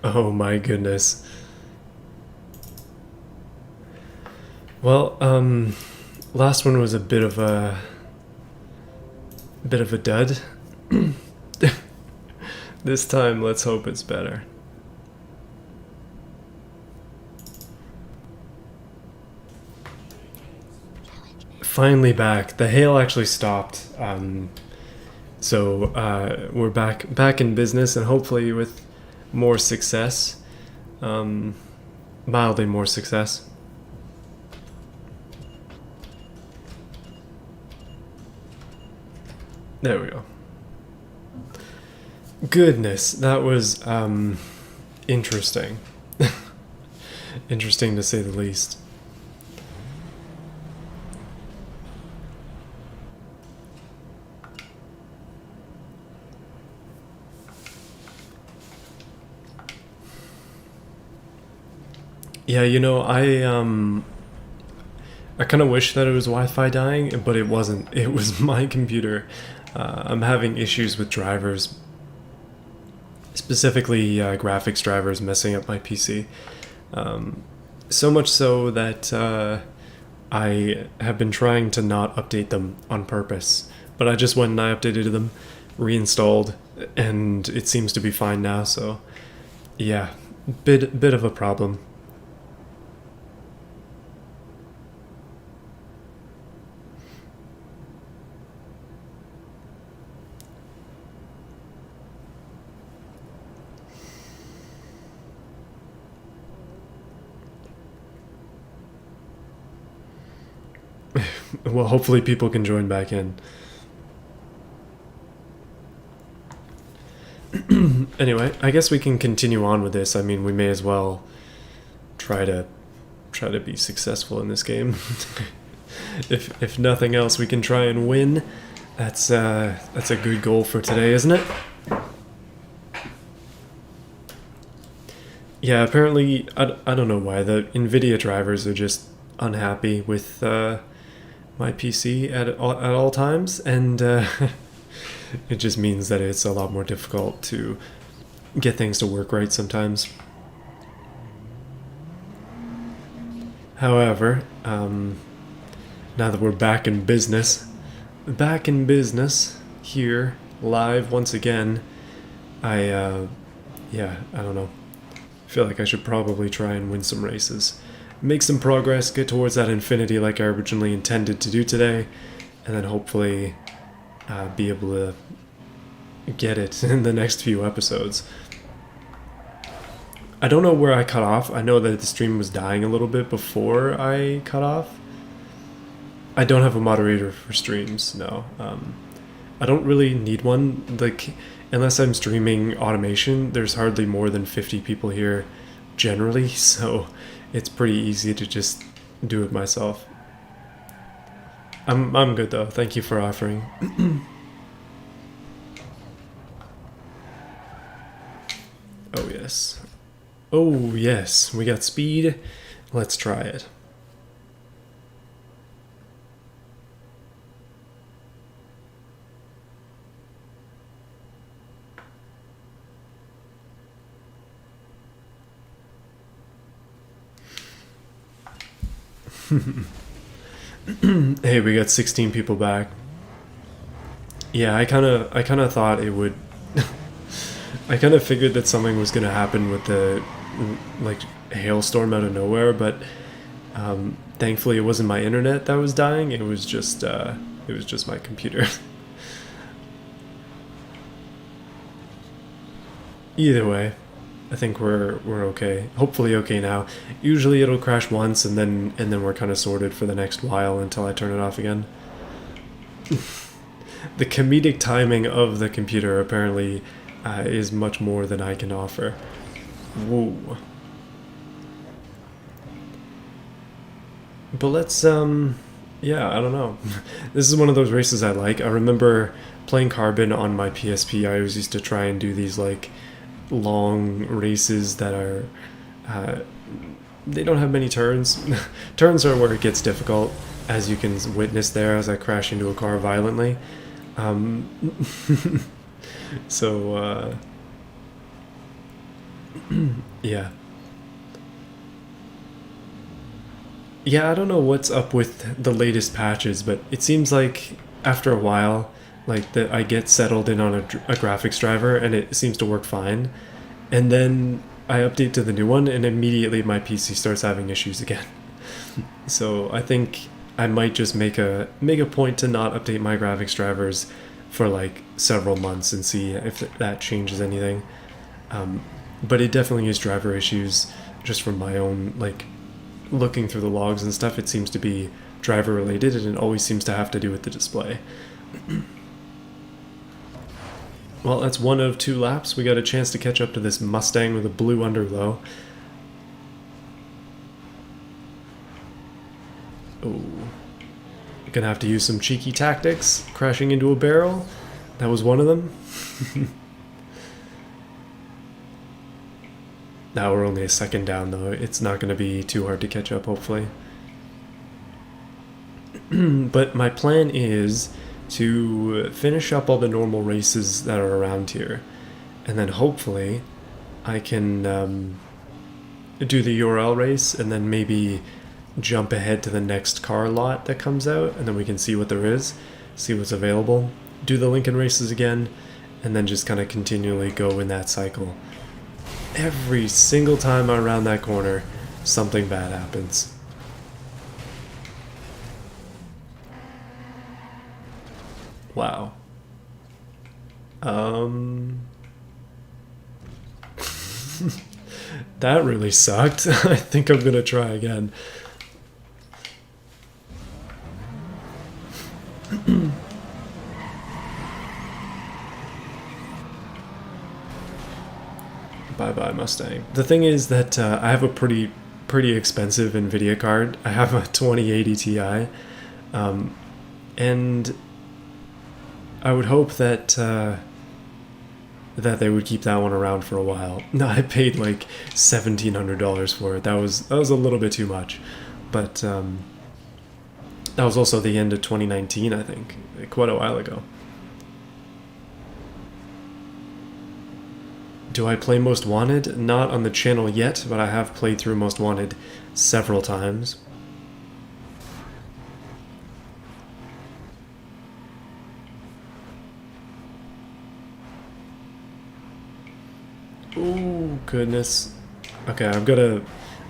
Oh my goodness. Well, last one was a bit of a dud. This time, let's hope it's better. Finally back. The hail actually stopped. So we're back in business, and hopefully with more success, mildly more success. There we go. Goodness, that was interesting. Interesting to say the least. Yeah, I kind of wish that it was Wi-Fi dying, but it wasn't. It was my computer. I'm having issues with drivers, specifically graphics drivers, messing up my PC. So much so that I have been trying to not update them on purpose. But I just went and I updated them, reinstalled, and it seems to be fine now. So, yeah, bit of a problem. Well, hopefully people can join back in. Anyway, I guess we can continue on with this. I mean, we may as well try to be successful in this game. If nothing else, we can try and win. That's a good goal for today, isn't it? Yeah, apparently, I don't know why the NVIDIA drivers are just unhappy with my PC at all times, and it just means that it's a lot more difficult to get things to work right sometimes. However, now that we're back in business here, live once again, yeah, I don't know. I feel like I should probably try and win some races. Make some progress, get towards that Infiniti like I originally intended to do today, and then hopefully be able to get it in the next few episodes. I don't know where I cut off. I know that the stream was dying a little bit before I cut off. I don't have a moderator for streams, no. I don't really need one. Like, unless I'm streaming automation, there's hardly more than 50 people here generally, so it's pretty easy to just do it myself. I'm good though. Thank you for offering. Oh yes. Oh yes, we got speed. Let's try it. Hey, we got 16 people back. Yeah, I kind of thought it would. I kind of figured that something was gonna happen with the like hailstorm out of nowhere, but thankfully it wasn't my internet that was dying. It was just my computer. Either way, I think we're okay. Hopefully okay now. Usually it'll crash once and then we're kind of sorted for the next while until I turn it off again. The comedic timing of the computer apparently is much more than I can offer. Woo. But let's yeah, I don't know. This is one of those races I like. I remember playing Carbon on my PSP. I always used to try and do these like long races that are they don't have many turns. Turns are where it gets difficult, as you can witness there as I crash into a car violently. So Yeah. Yeah, I don't know what's up with the latest patches, but it seems like after a while, like that I get settled in on a graphics driver and it seems to work fine. And then I update to the new one and immediately my PC starts having issues again. So I think I might just make a point to not update my graphics drivers for like several months and see if that changes anything. Um, but it definitely is driver issues just from my own like looking through the logs and stuff. It seems to be driver related and it always seems to have to do with the display. Well, that's one of two laps. We got a chance to catch up to this Mustang with a blue underglow. Oh, gonna have to use some cheeky tactics. Crashing into a barrel. That was one of them. Now we're only a second down, though. It's not going to be too hard to catch up, hopefully. But my plan is to finish up all the normal races that are around here. And then hopefully I can do the URL race and then maybe jump ahead to the next car lot that comes out. And then we can see what there is, see what's available. Do the Lincoln races again, and then just kind of continually go in that cycle. Every single time I'm around that corner, something bad happens. Wow. That really sucked. I think I'm gonna try again. Bye-bye Mustang. The thing is that I have a pretty expensive NVIDIA card. I have a 2080 Ti, and I would hope that that they would keep that one around for a while. No, I paid like $1,700 for it. That was a little bit too much, but that was also the end of 2019, I think, quite a while ago. Do I play Most Wanted? Not on the channel yet, but I have played through Most Wanted several times. Oh, goodness. Okay,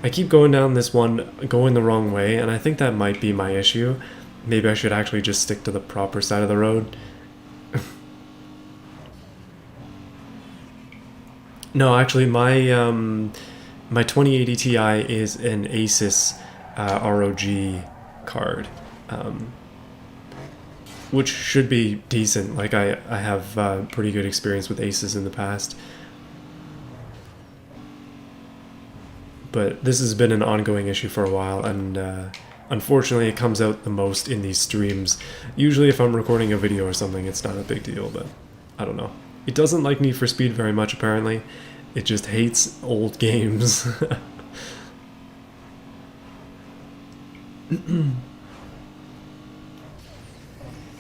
I keep going down this one, going the wrong way, and I think that might be my issue. Maybe I should actually just stick to the proper side of the road. No, actually, my 2080 Ti is an Asus ROG card, which should be decent. Like I have pretty good experience with Asus in the past, but this has been an ongoing issue for a while, and unfortunately, it comes out the most in these streams. Usually, if I'm recording a video or something, it's not a big deal, but I don't know. It doesn't like Need for Speed very much, apparently. It just hates old games.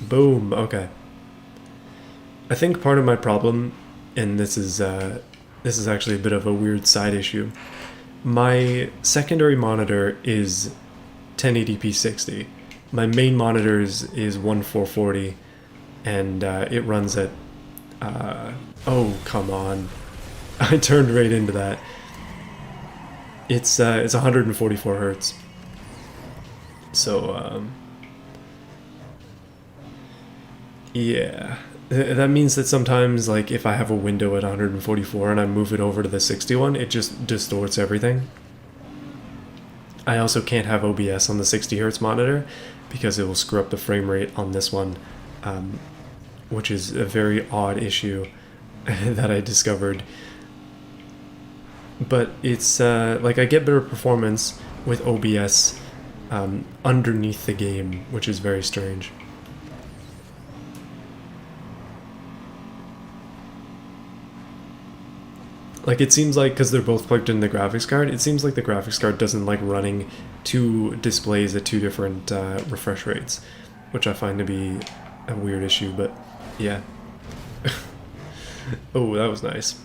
Boom, okay. I think part of my problem, and this is actually a bit of a weird side issue, my secondary monitor is 1080p 60. My main monitor is 1440, and it runs at oh, come on. I turned right into that. It's 144 hertz. So, yeah. That means that sometimes, like, if I have a window at 144 and I move it over to the 61, it just distorts everything. I also can't have OBS on the 60 hertz monitor because it will screw up the frame rate on this one, which is a very odd issue that I discovered. But it's like I get better performance with OBS underneath the game, which is very strange. Like, it seems like, because they're both plugged in the graphics card, it seems like the graphics card doesn't like running two displays at two different refresh rates, which I find to be a weird issue, but yeah. Oh, that was nice.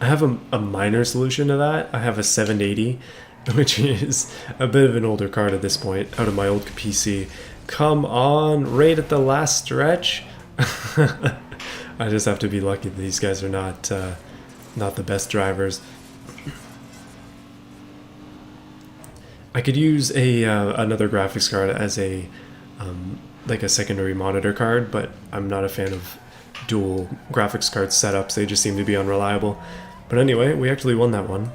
I have a minor solution to that. I have a 780, which is a bit of an older card at this point, out of my old PC. Come on, right at the last stretch. I just have to be lucky that these guys are not the best drivers. I could use a another graphics card as a like a secondary monitor card, but I'm not a fan of dual graphics card setups. They just seem to be unreliable. But anyway, we actually won that one.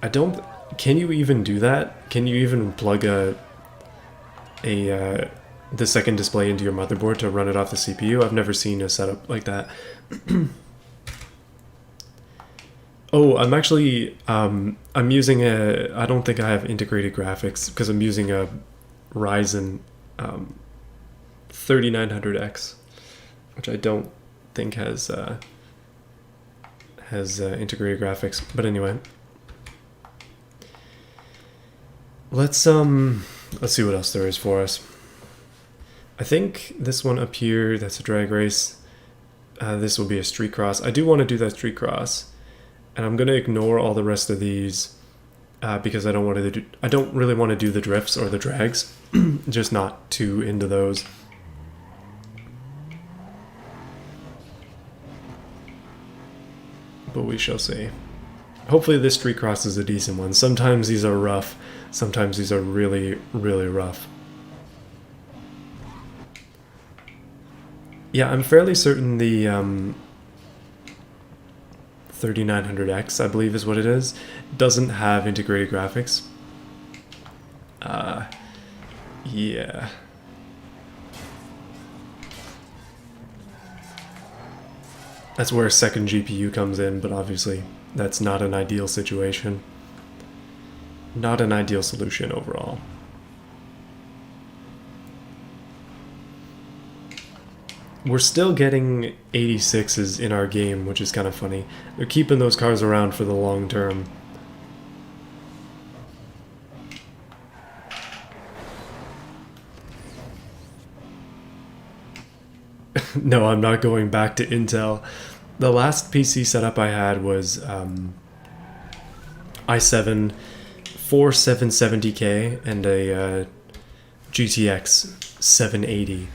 I don't. Can you even do that? Can you even plug the second display into your motherboard to run it off the CPU? I've never seen a setup like that. Oh, I'm actually I'm using a. I don't think I have integrated graphics because I'm using a Ryzen 3900X, which I don't think has integrated graphics. But anyway, let's see what else there is for us. I think this one up here, that's a drag race. This will be a street cross. I do want to do that street cross, and I'm gonna ignore all the rest of these because I don't really want to do the drifts or the drags. Just not too into those. But we shall see. Hopefully this street cross is a decent one. Sometimes these are rough. Sometimes these are really, really rough. Yeah, I'm fairly certain the 3900X, I believe is what it is, doesn't have integrated graphics. Yeah. That's where a second GPU comes in, but obviously that's not an ideal situation. Not an ideal solution overall. We're still getting 86s in our game, which is kind of funny. They're keeping those cars around for the long term. No, I'm not going back to Intel. The last PC setup I had was i7 4770K and a GTX 780.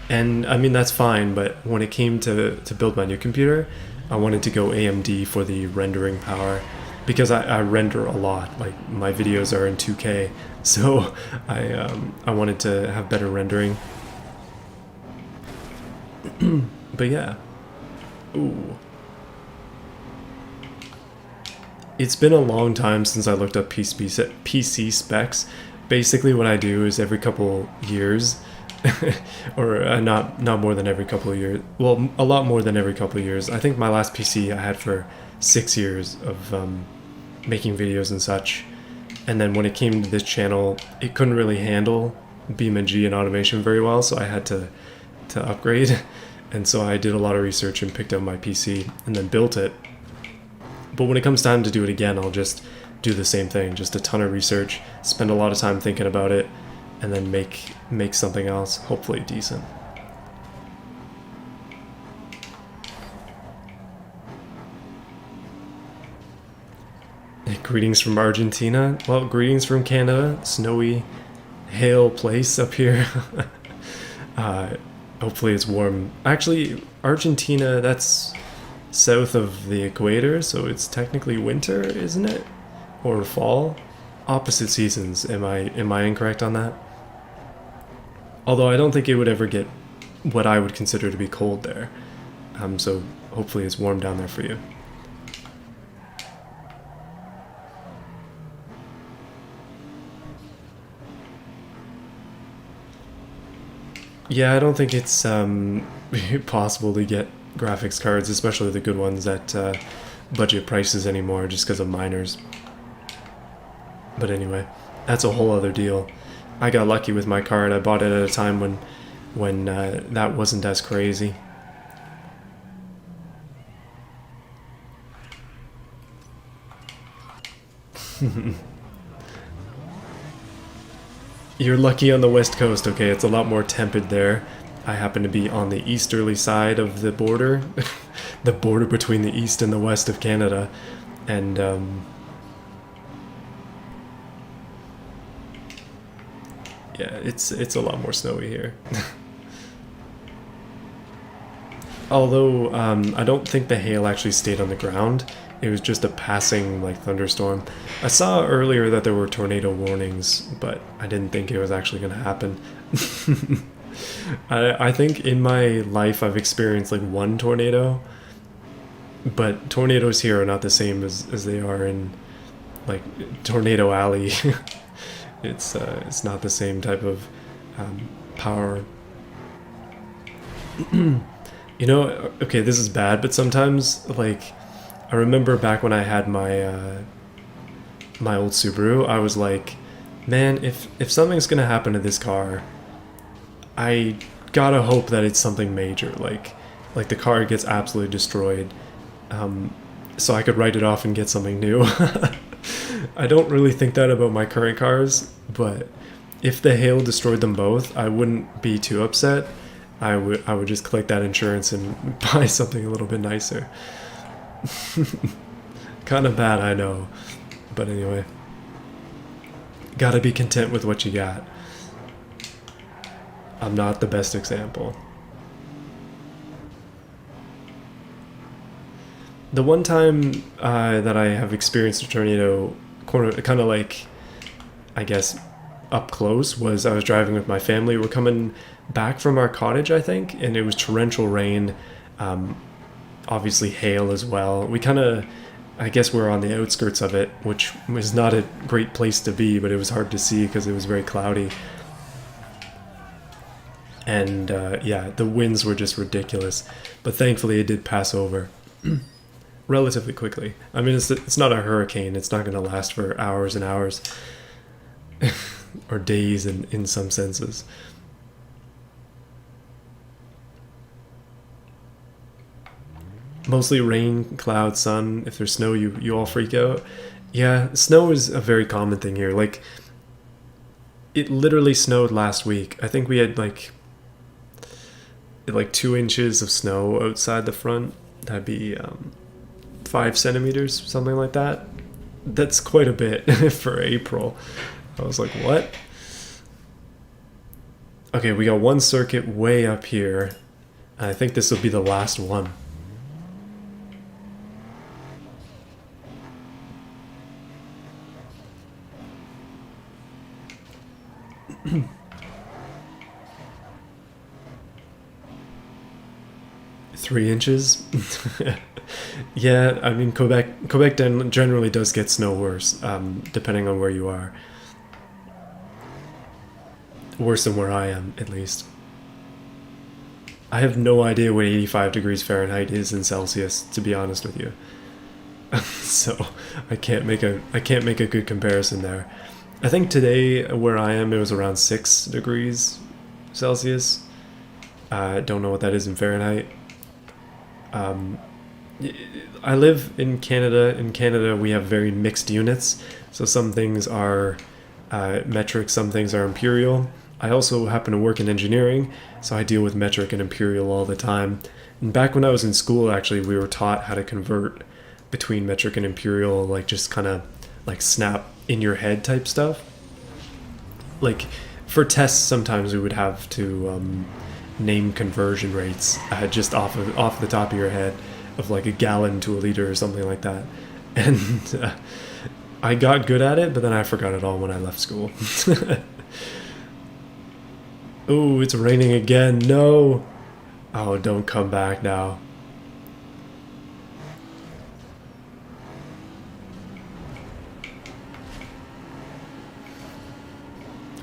And I mean, that's fine, but when it came to build my new computer, I wanted to go AMD for the rendering power because I render a lot. Like, my videos are in 2K, so I wanted to have better rendering. But yeah. Ooh. It's been a long time since I looked up PC specs. Basically what I do is every couple years, or not more than every couple of years, well, a lot more than every couple of years. I think my last PC I had for 6 years of making videos and such. And then when it came to this channel, it couldn't really handle BeamNG and automation very well, so I had to upgrade. And so I did a lot of research and picked up my PC and then built it. But when it comes time to do it again, I'll just do the same thing. Just a ton of research, spend a lot of time thinking about it, and then make something else, hopefully decent. Greetings from Argentina. Well, greetings from Canada. Snowy, hail place up here. Hopefully it's warm. Actually, Argentina, that's south of the equator, so it's technically winter, isn't it? Or fall? Opposite seasons. Am I incorrect on that? Although I don't think it would ever get what I would consider to be cold there. So hopefully it's warm down there for you. Yeah, I don't think it's possible to get graphics cards, especially the good ones at budget prices anymore, just because of miners. But anyway, that's a whole other deal. I got lucky with my card. I bought it at a time when that wasn't as crazy. You're lucky on the west coast, okay? It's a lot more tempered there. I happen to be on the easterly side of the border, the border between the east and the west of Canada, and yeah, it's a lot more snowy here. Although I don't think the hail actually stayed on the ground. It was just a passing like thunderstorm. I saw earlier that there were tornado warnings, but I didn't think it was actually going to happen. I think in my life I've experienced like one tornado, but tornadoes here are not the same as they are in like Tornado Alley. It's not the same type of power. You know, okay, this is bad, but sometimes like I remember back when I had my old Subaru, I was like, man, if something's gonna happen to this car, I gotta hope that it's something major, like the car gets absolutely destroyed, so I could write it off and get something new. I don't really think that about my current cars, but if the hail destroyed them both, I wouldn't be too upset. I would just collect that insurance and buy something a little bit nicer. Kind of bad, I know, but anyway, gotta be content with what you got. I'm not the best example. The one time that I have experienced a tornado, kind of like, I guess, up close, was I was driving with my family. We're coming back from our cottage, I think, and it was torrential rain, obviously hail as well. We kind of, I guess we're on the outskirts of it, which was not a great place to be, but it was hard to see because it was very cloudy. And yeah, the winds were just ridiculous. But thankfully it did pass over relatively quickly. I mean, it's not a hurricane. It's not going to last for hours and hours. Or days in some senses. Mostly rain, cloud, sun. If there's snow, you all freak out. Yeah, snow is a very common thing here. Like, it literally snowed last week. I think we had like 2 inches of snow outside the front. That'd be 5 centimeters, something like that. That's quite a bit for April. I was like, what? Okay, we got one circuit way up here. I think this will be the last one. Three inches? Yeah, I mean, Quebec generally does get snow worse, depending on where you are. Worse than where I am, at least. I have no idea what 85 degrees Fahrenheit is in Celsius, to be honest with you. So I can't make a good comparison there. I think today where I am, it was around 6 degrees Celsius. I don't know what that is in Fahrenheit. I live in Canada. In Canada, we have very mixed units. So some things are metric, some things are imperial. I also happen to work in engineering, so I deal with metric and imperial all the time. And back when I was in school, actually, we were taught how to convert between metric and imperial, like just kind of like snap in your head type stuff. Like for tests, sometimes we would have to name conversion rates just off the top of your head, of like a gallon to a liter or something like that. And I got good at it, but then I forgot it all when I left school. Oh, it's raining again. No. Oh, don't come back now.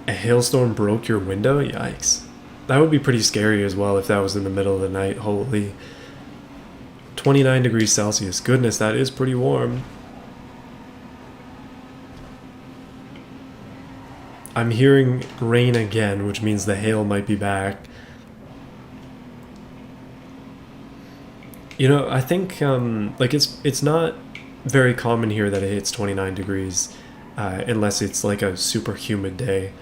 A hailstorm broke your window? Yikes. That would be pretty scary as well if that was in the middle of the night. Holy. 29 degrees Celsius. Goodness, that is pretty warm. I'm hearing rain again, which means the hail might be back. You know, I think like it's not very common here that it hits 29 degrees unless it's like a super humid day.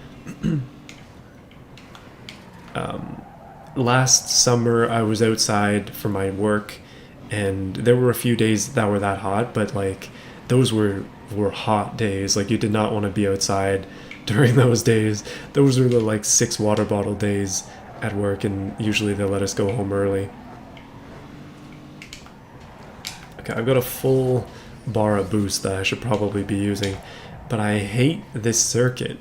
Last summer I was outside for my work, and there were a few days that were that hot, but like those were hot days. Like you did not want to be outside during those days. Those were the like 6 water bottle days at work, and usually they let us go home early. Okay, I've got a full bar of boost that I should probably be using, but I hate this circuit.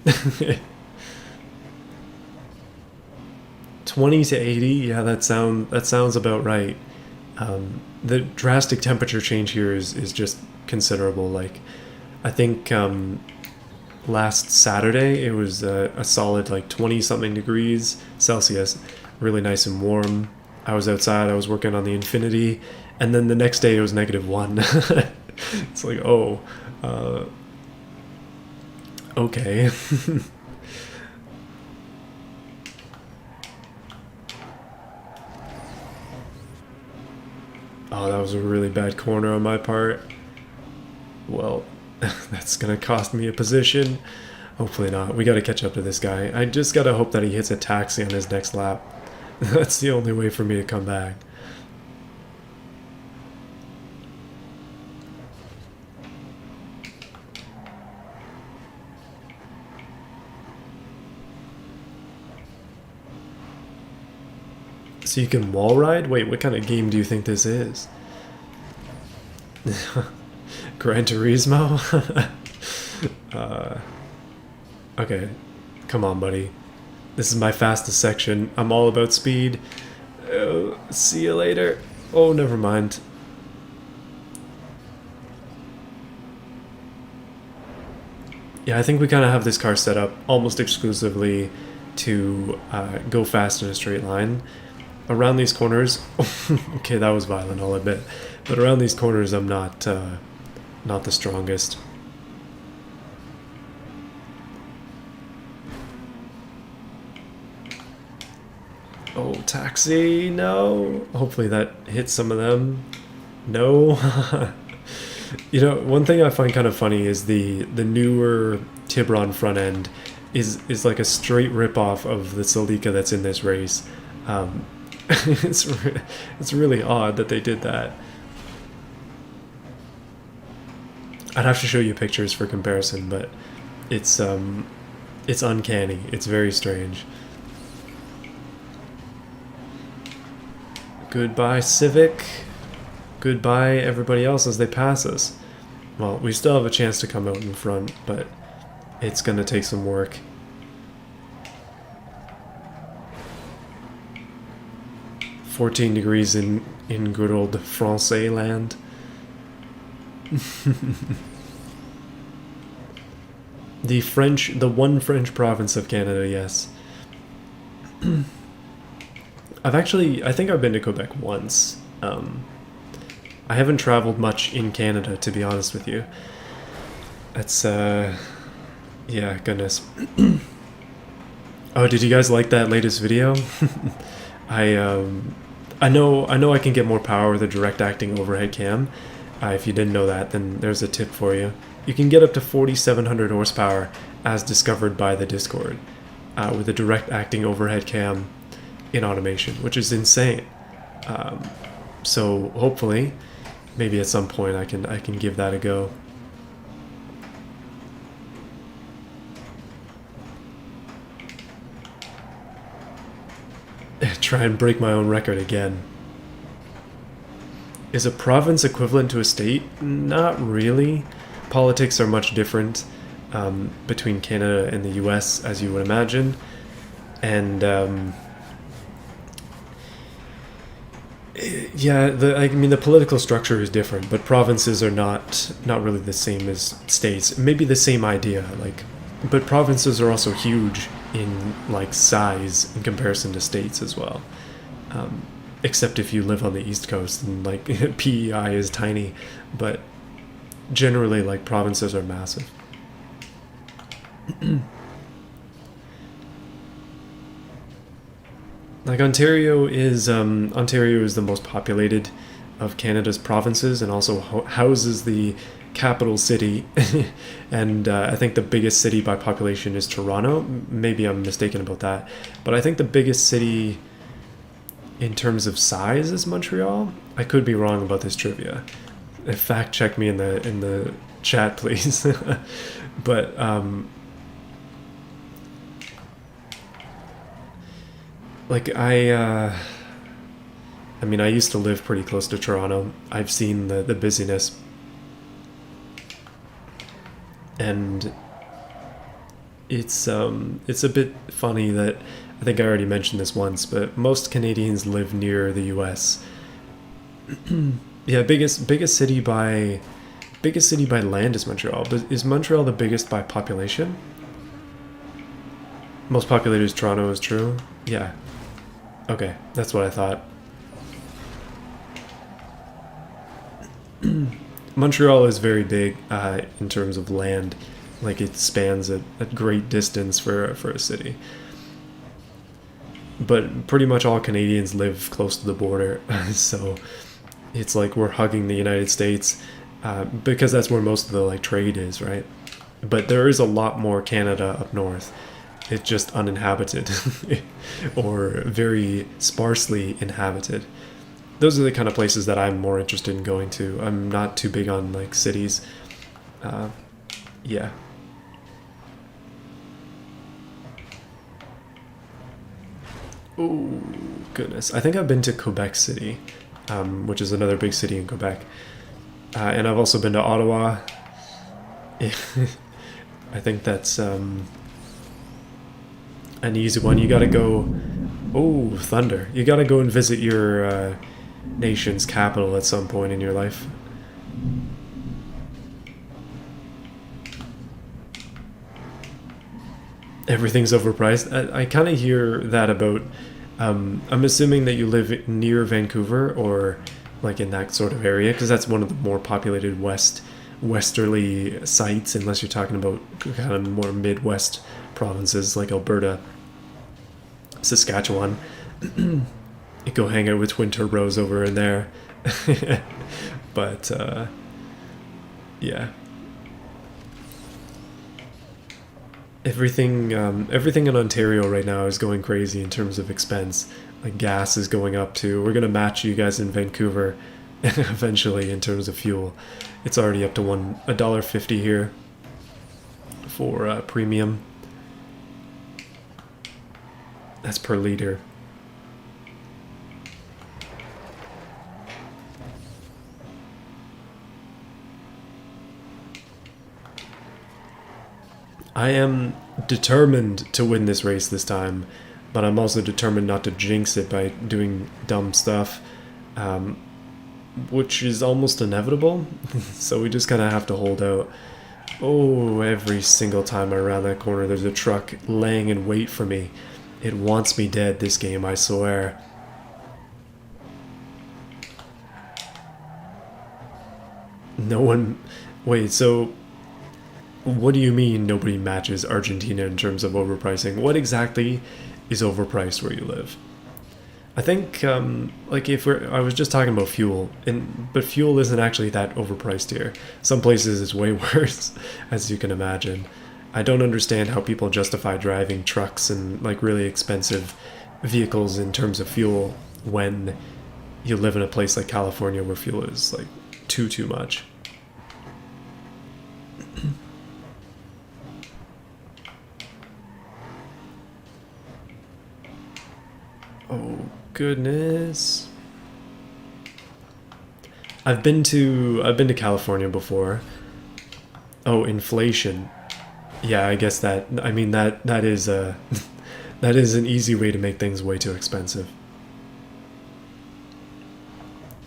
20 to 80, yeah, that sounds about right. The drastic temperature change here is just considerable. Like, I think last Saturday it was a solid like 20 something degrees Celsius, really nice and warm. I was outside, I was working on the Infiniti, and then the next day it was -1. It's like, oh, okay. Oh, that was a really bad corner on my part. Well, that's gonna cost me a position. Hopefully not. We gotta catch up to this guy. I just gotta hope that he hits a taxi on his next lap. That's the only way for me to come back. So you can wall ride? Wait, what kind of game do you think this is? Gran Turismo? Okay, come on, buddy. This is my fastest section. I'm all about speed. See you later. Oh, never mind. Yeah, I think we kind of have this car set up almost exclusively to go fast in a straight line. Around these corners, okay, that was violent, I'll admit, but around these corners I'm not the strongest. Oh, taxi, no. Hopefully that hits some of them. No. You know, one thing I find kind of funny is the newer Tiburon front end is like a straight rip-off of the Celica that's in this race. It's really odd that they did that. I'd have to show you pictures for comparison, but it's uncanny. It's very strange. Goodbye, Civic. Goodbye, everybody else as they pass us. Well, we still have a chance to come out in front, but it's gonna take some work. "14 degrees in good old Francais land." The one French province of Canada, yes. I think I've been to Quebec once. I haven't traveled much in Canada, to be honest with you. That's, yeah, goodness. Oh, did you guys like that latest video? I know I can get more power with a direct acting overhead cam. If you didn't know that, then there's a tip for you. You can get up to 4,700 horsepower as discovered by the Discord with a direct acting overhead cam in automation, which is insane. So hopefully, maybe at some point I can give that a go. Try and break my own record again. Is a province equivalent to a state? Not really. Politics are much different between Canada and the US, as you would imagine. And yeah, the political structure is different, but provinces are not really the same as states. Maybe the same idea, like, but provinces are also huge in like size in comparison to states as well. Except if you live on the East Coast and like PEI is tiny, but generally like provinces are massive. Like Ontario is the most populated of Canada's provinces, and also houses the capital city, and I think the biggest city by population is Toronto. Maybe I'm mistaken about that, but I think the biggest city in terms of size is Montreal. I could be wrong about this trivia. Fact check me in the chat, please. But like I mean, I used to live pretty close to Toronto. I've seen the busyness, and it's a bit funny that I think I already mentioned this once, but most Canadians live near the U.S. Yeah, biggest city by land is Montreal, but is Montreal the biggest by population? Most populated is Toronto, is true. Yeah. Okay, that's what I thought. Montreal is very big in terms of land. Like, it spans a great distance for a city. But pretty much all Canadians live close to the border, so it's like we're hugging the United States because that's where most of the like trade is, right? But there is a lot more Canada up north. It's just uninhabited or very sparsely inhabited. Those are the kind of places that I'm more interested in going to. I'm not too big on like cities. Yeah. Oh, goodness. I think I've been to Quebec City, which is another big city in Quebec. And I've also been to Ottawa. I think that's an easy one. You gotta go... Oh, thunder. You gotta go and visit your nation's capital at some point in your life. Everything's overpriced. I kind of hear that about... I'm assuming that you live near Vancouver or like in that sort of area, because that's one of the more populated westerly sites, unless you're talking about kind of more Midwest provinces like Alberta, Saskatchewan. You go hang out with Twin Turbos over in there. But yeah, everything in Ontario right now is going crazy in terms of expense. Like, gas is going up too. We're gonna match you guys in Vancouver eventually in terms of fuel. It's already up to $1.50 here for premium. That's per liter. I am determined to win this race this time, but I'm also determined not to jinx it by doing dumb stuff, which is almost inevitable. So we just kind of have to hold out. Oh, every single time I round that corner, there's a truck laying in wait for me. It wants me dead, this game, I swear. No one... Wait, so... What do you mean nobody matches Argentina in terms of overpricing? What exactly is overpriced where you live? I think, like, I was just talking about fuel, but fuel isn't actually that overpriced here. Some places it's way worse, as you can imagine. I don't understand how people justify driving trucks and, like, really expensive vehicles in terms of fuel when you live in a place like California where fuel is, like, too much. Oh, goodness. I've been to California before. Oh, inflation. Yeah, I guess that is a that is an easy way to make things way too expensive.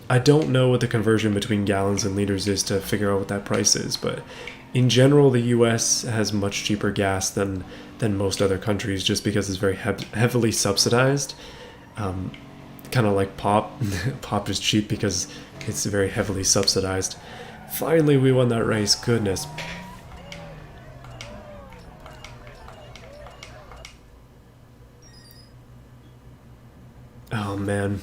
I don't know what the conversion between gallons and liters is to figure out what that price is, but in general, the U.S. has much cheaper gas than most other countries, just because it's very heavily subsidized. Kind of like pop. Pop is cheap because it's very heavily subsidized. Finally, we won that race. Goodness. Oh man.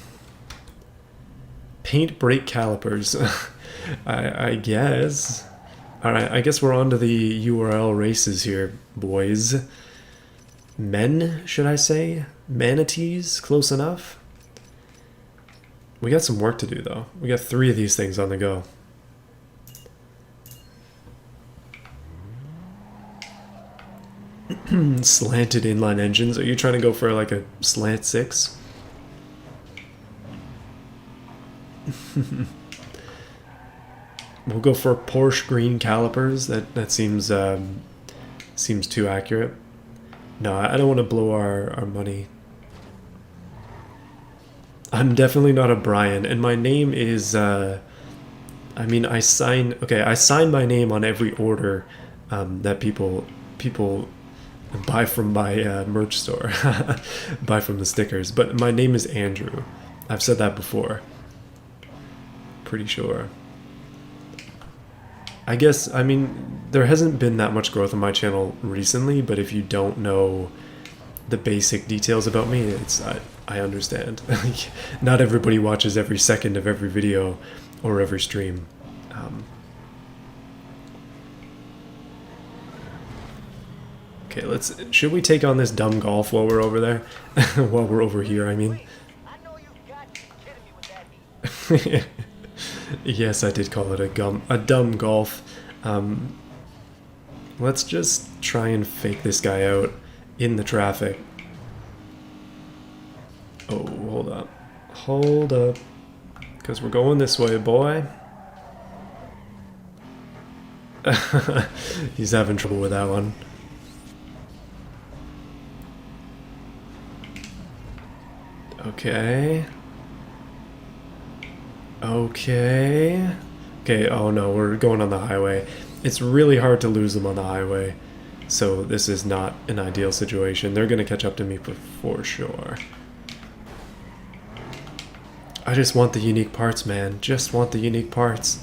Paint brake calipers. I guess. Alright, I guess we're on to the URL races here, boys. Men, should I say? Manatees? Close enough? We got some work to do, though. We got 3 of these things on the go. Slanted inline engines. Are you trying to go for like a slant 6? We'll go for Porsche green calipers. That seems seems too accurate. No, I don't want to blow our money. I'm definitely not a Brian, and my name is. I mean, I sign my name on every order that people buy from my merch store, buy from the stickers. But my name is Andrew. I've said that before. Pretty sure. I guess, I mean, there hasn't been that much growth on my channel recently, but if you don't know the basic details about me, I understand. Not everybody watches every second of every video or every stream. Okay, should we take on this dumb golf while we're over there? While we're over here, I mean. I know you've got to be kidding me with that heat. Yes, I did call it a dumb golf. Let's just try and fake this guy out in the traffic. Oh, hold up. Hold up. Because we're going this way, boy. He's having trouble with that one. Okay. Okay, oh no, we're going on the highway. It's really hard to lose them on the highway, so this is not an ideal situation. They're going to catch up to me for sure. I just want the unique parts, man. Just want the unique parts.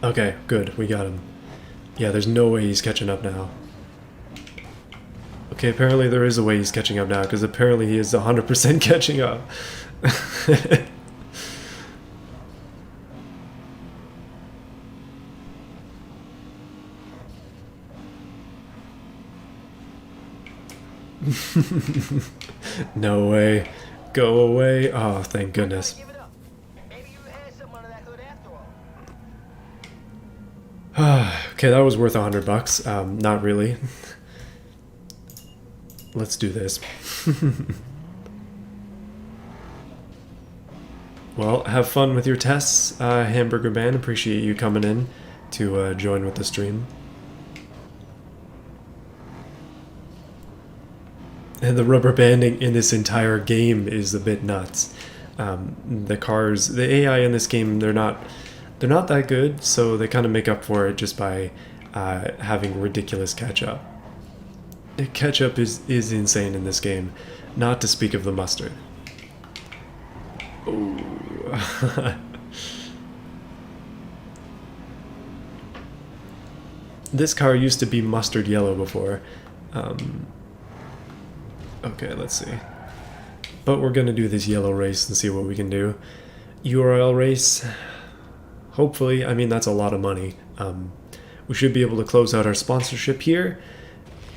Okay, good, we got him. Yeah, there's no way he's catching up now. Okay, apparently there is a way he's catching up now, because apparently he is 100% catching up. No way. Go away. Oh, thank goodness. Okay, that was worth $100. Not really. Let's do this. Well, have fun with your tests, Hamburger Man. Appreciate you coming in to join with the stream. And the rubber banding in this entire game is a bit nuts. The cars, the AI in this game, they're not that good, so they kind of make up for it just by having ridiculous catch-up. Ketchup is insane in this game, not to speak of the mustard. Oh. This car used to be mustard yellow before. Okay, let's see. But we're gonna do this yellow race and see what we can do. URL race. Hopefully, I mean, that's a lot of money. We should be able to close out our sponsorship here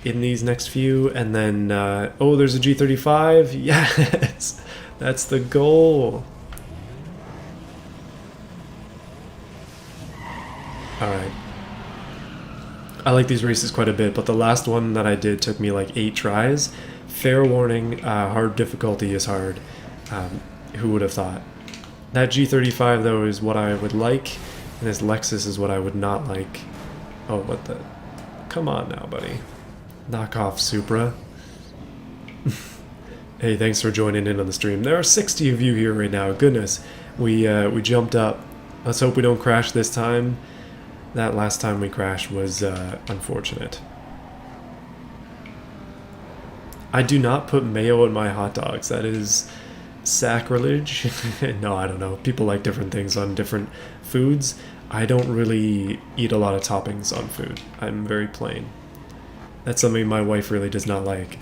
in these next few, and then, oh, there's a G35. Yes, that's the goal. All right. I like these races quite a bit, but the last one that I did took me like 8 tries. Fair warning, hard difficulty is hard. Who would have thought? That G35, though, is what I would like, and this Lexus is what I would not like. Oh, what the? Come on now, buddy. Knock off Supra. Hey, thanks for joining in on the stream. There are 60 of you here right now. Goodness, we jumped up. Let's hope we don't crash this time. That last time we crashed was unfortunate. I do not put mayo in my hot dogs. That is sacrilege. No, I don't know. People like different things on different foods. I don't really eat a lot of toppings on food. I'm very plain. That's something my wife really does not like.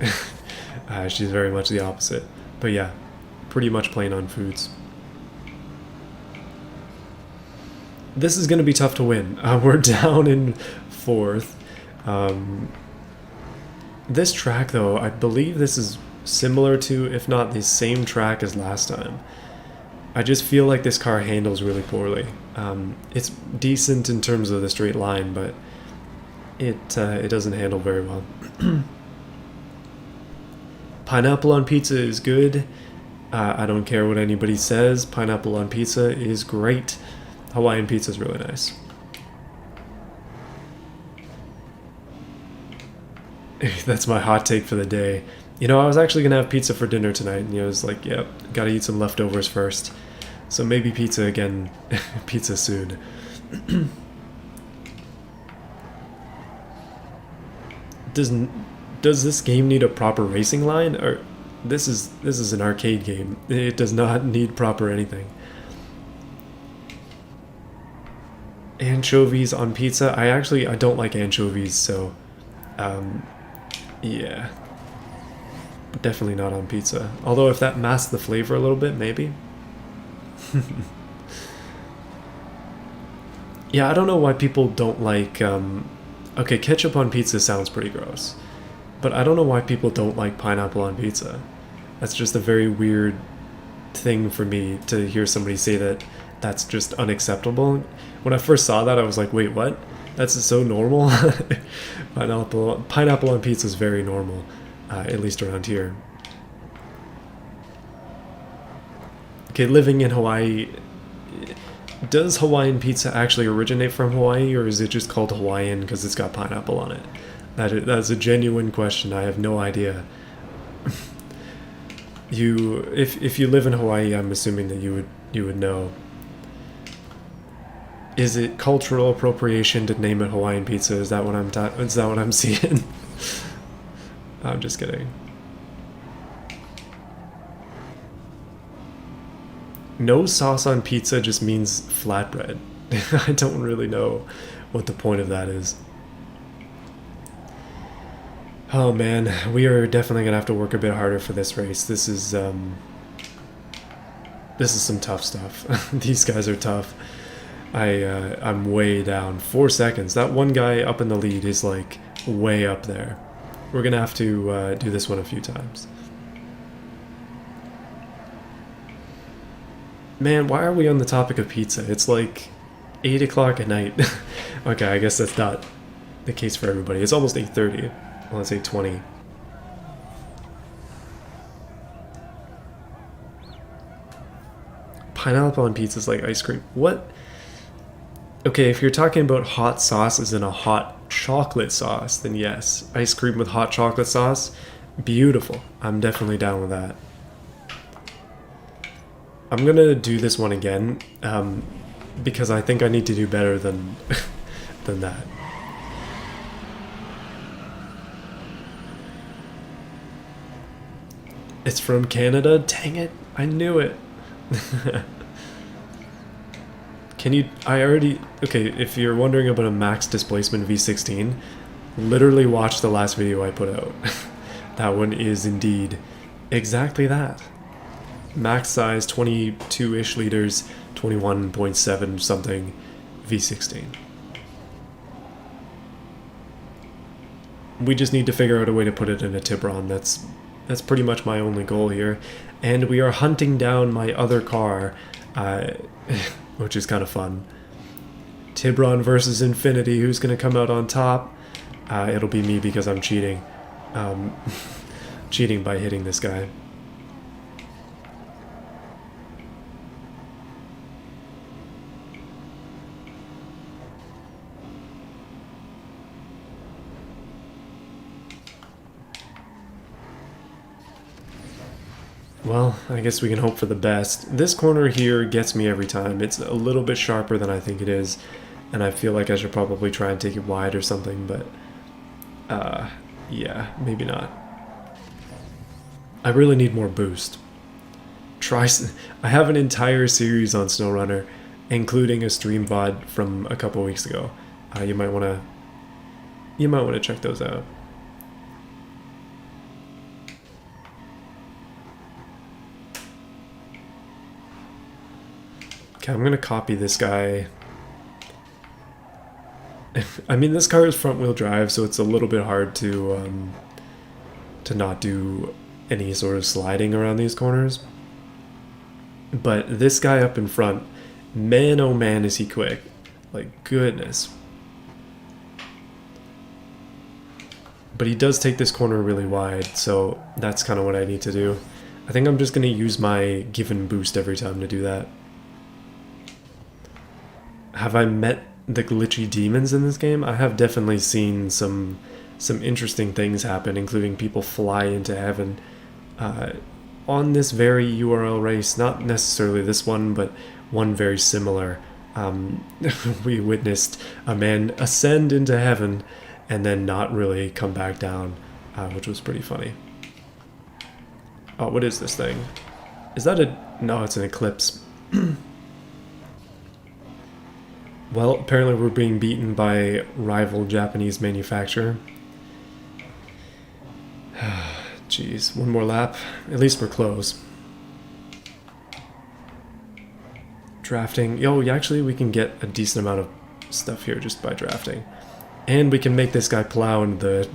She's very much the opposite. But yeah, pretty much plain on foods. This is going to be tough to win. We're down in fourth. This track, though, I believe this is similar to, if not the same track as last time. I just feel like this car handles really poorly. It's decent in terms of the straight line, but it doesn't handle very well. Pineapple on pizza is good. I don't care what anybody says. Pineapple on pizza is great. Hawaiian pizza is really nice. That's my hot take for the day. You know, I was actually gonna have pizza for dinner tonight, and I was like, yep, gotta eat some leftovers first. So maybe pizza again, pizza soon. Does this game need a proper racing line? Or this is an arcade game. It does not need proper anything. Anchovies on pizza. I don't like anchovies, so yeah. Definitely not on pizza. Although if that masks the flavor a little bit, maybe. Yeah, I don't know why people don't like okay, ketchup on pizza sounds pretty gross. But I don't know why people don't like pineapple on pizza. That's just a very weird thing for me to hear somebody say that that's just unacceptable. When I first saw that, I was like, wait, what? That's so normal? Pineapple on pizza is very normal, at least around here. Okay, living in Hawaii, does Hawaiian pizza actually originate from Hawaii, or is it just called Hawaiian because it's got pineapple on it? That's a genuine question. I have no idea. If you live in Hawaii, I'm assuming that you would know. Is it cultural appropriation to name it Hawaiian pizza? Is that what I'm seeing? I'm just kidding. No sauce on pizza just means flatbread. I don't really know what the point of that is. Oh man, we are definitely gonna have to work a bit harder for this race. This is some tough stuff. These guys are tough. I'm way down. 4 seconds. That one guy up in the lead is like way up there. We're gonna have to do this one a few times. Man, why are we on the topic of pizza? It's like 8 o'clock at night. Okay, I guess that's not the case for everybody. It's almost 8:30. Well, it's 8:20. Pineapple on pizza is like ice cream. What? Okay, if you're talking about hot sauce as in a hot chocolate sauce, then yes. Ice cream with hot chocolate sauce, beautiful. I'm definitely down with that. I'm gonna do this one again, because I think I need to do better than than that. It's from Canada? Dang it, I knew it. Okay, if you're wondering about a max displacement V16, literally watch the last video I put out. That one is indeed exactly that. Max size 22-ish liters, 21.7 something V16. We just need to figure out a way to put it in a Tiburon. That's pretty much my only goal here. And we are hunting down my other car, which is kind of fun. Tiburon versus Infiniti. Who's going to come out on top? It'll be me because I'm cheating. Cheating by hitting this guy. Well, I guess we can hope for the best. This corner here gets me every time. It's a little bit sharper than I think it is, and I feel like I should probably try and take it wide or something, but yeah, maybe not. I really need more boost. I have an entire series on SnowRunner, including a stream VOD from a couple weeks ago. You might want to check those out. Okay, I'm gonna copy this guy. I mean, this car is front-wheel drive, so it's a little bit hard to not do any sort of sliding around these corners. But this guy up in front, man oh man is he quick. Like, goodness. But he does take this corner really wide, so that's kind of what I need to do. I think I'm just going to use my given boost every time to do that. Have I met the glitchy demons in this game? I have definitely seen some interesting things happen, including people fly into heaven on this very URL race. Not necessarily this one, but one very similar. We witnessed a man ascend into heaven and then not really come back down, which was pretty funny. Oh, what is this thing? Is that a... No, it's an eclipse. Well, apparently we're being beaten by rival Japanese manufacturer. Jeez, one more lap. At least we're close. Drafting. Yo, actually we can get a decent amount of stuff here just by drafting. And we can make this guy plow into the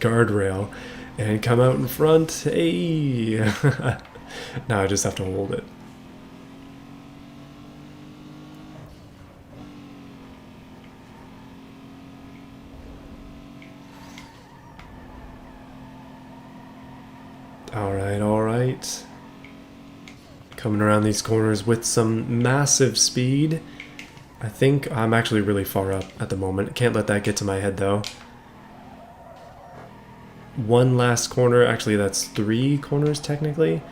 guardrail and come out in front. Hey! Now I just have to hold it. Alright, alright. Coming around these corners with some massive speed. I think I'm actually really far up at the moment. Can't let that get to my head though. One last corner, actually that's 3 corners technically.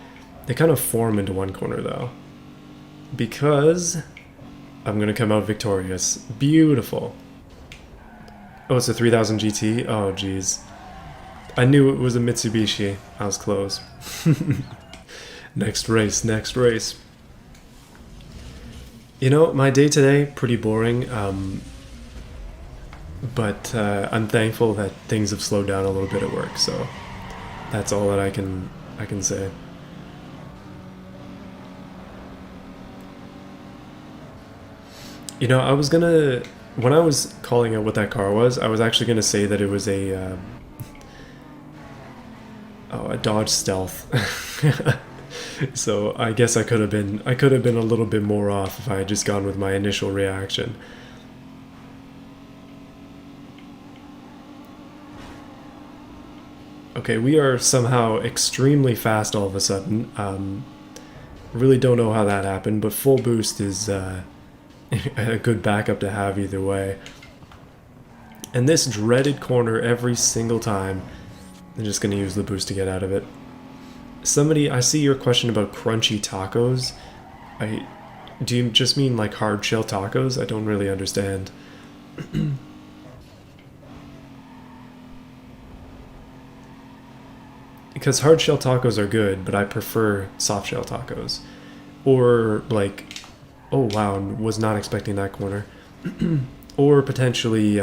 They kind of form into one corner though. Because I'm gonna come out victorious. Beautiful. Oh, it's a 3000 GT? Oh geez. I knew it was a Mitsubishi. I was close. Next race, next race. You know, my day today, pretty boring, but I'm thankful that things have slowed down a little bit at work, so that's all that I can say. You know, I was gonna, when I was calling out what that car was, I was actually gonna say that it was a Dodge Stealth. So I guess I could have been a little bit more off if I had just gone with my initial reaction. Okay, we are somehow extremely fast all of a sudden. Really don't know how that happened, but full boost is a good backup to have either way. And this dreaded corner every single time, I'm just going to use the boost to get out of it. Somebody, I see your question about crunchy tacos. Do you just mean like hard shell tacos? I don't really understand. Because hard shell tacos are good, but I prefer soft shell tacos. Or like, oh wow, was not expecting that corner. Or potentially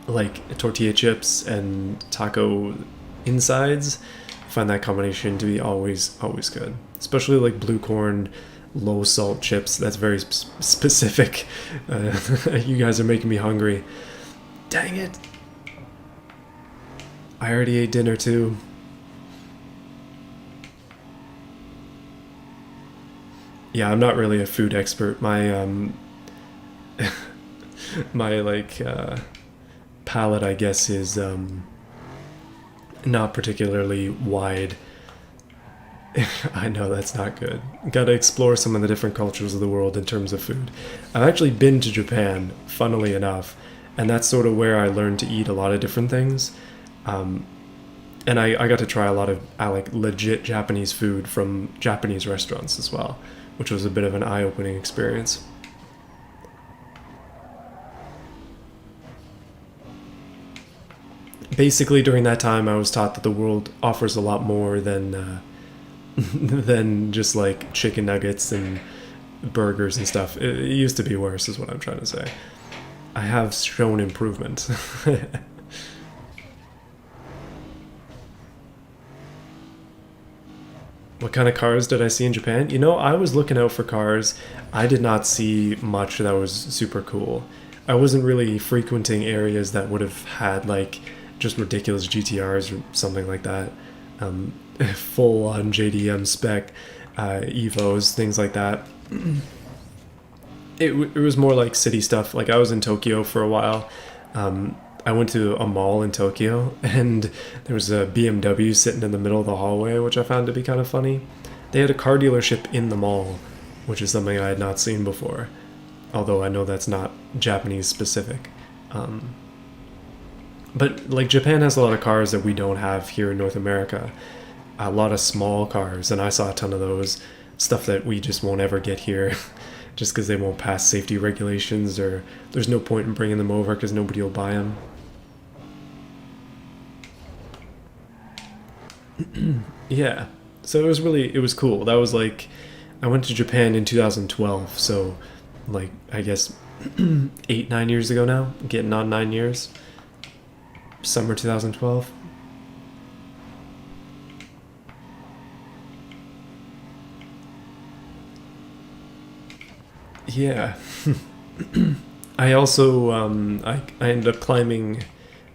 like tortilla chips and taco insides. I find that combination to be always good, especially like blue corn low salt chips. That's very specific. You guys are making me hungry. Dang it, I already ate dinner too. Yeah, I'm not really a food expert. My my like palate, I guess, is not particularly wide. I know that's not good. Gotta explore some of the different cultures of the world in terms of food. I've actually been to Japan, funnily enough, and that's sort of where I learned to eat a lot of different things. And I got to try a lot of like legit Japanese food from Japanese restaurants as well, which was a bit of an eye-opening experience. Basically, during that time, I was taught that the world offers a lot more than than just like chicken nuggets and burgers and stuff. It used to be worse, is what I'm trying to say. I have shown improvement. What kind of cars did I see in Japan? You know, I was looking out for cars. I did not see much that was super cool. I wasn't really frequenting areas that would have had like just ridiculous GTRs or something like that. Um, Full on JDM spec Evos, things like that. It was more like city stuff. Like I was in Tokyo for a while. I went to a mall in Tokyo, and there was a BMW sitting in the middle of the hallway, which I found to be kind of funny. They had a car dealership in the mall, which is something I had not seen before. Although I know that's not Japanese specific. But like Japan has a lot of cars that we don't have here in North America. A lot of small cars, and I saw a ton of those. Stuff that we just won't ever get here. Just because they won't pass safety regulations, or there's no point in bringing them over because nobody will buy them. Yeah, so it was cool. That was like, I went to Japan in 2012, so like I guess 8-9 years ago now, getting on 9 years. Summer 2012. Yeah. I also I ended up climbing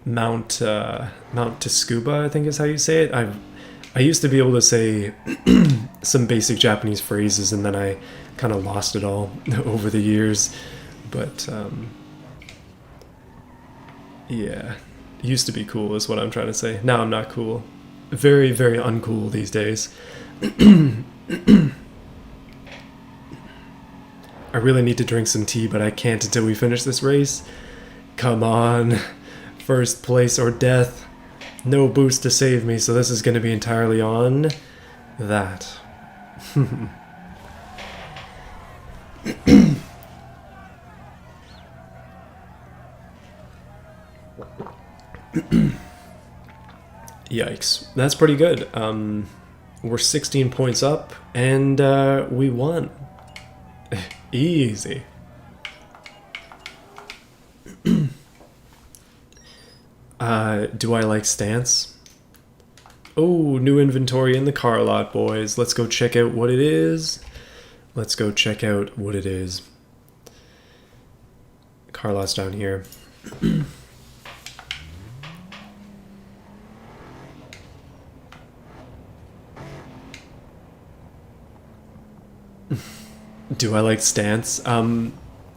Mount Tsukuba, I think is how you say it. I used to be able to say some basic Japanese phrases, and then I kind of lost it all over the years. But yeah, it used to be cool is what I'm trying to say. Now I'm not cool. Very, very uncool these days. I really need to drink some tea, but I can't until we finish this race. Come on. First place or death. No boost to save me, so this is going to be entirely on that. Yikes. That's pretty good. We're 16 points up, and we won. Easy. Do I like stance? Oh, new inventory in the car lot, boys. Let's go check out what it is. Let's go check out what it is. Car lot's down here. Do I like stance?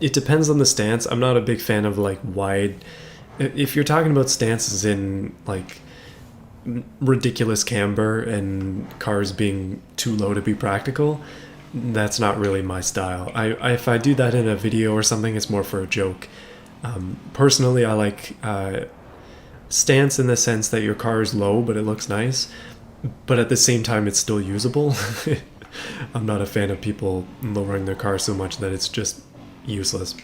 It depends on the stance. I'm not a big fan of like wide. If you're talking about stances in like ridiculous camber and cars being too low to be practical, that's not really my style. If I do that in a video or something, it's more for a joke. Personally, I like stance in the sense that your car is low but it looks nice, but at the same time it's still usable. I'm not a fan of people lowering their car so much that it's just useless.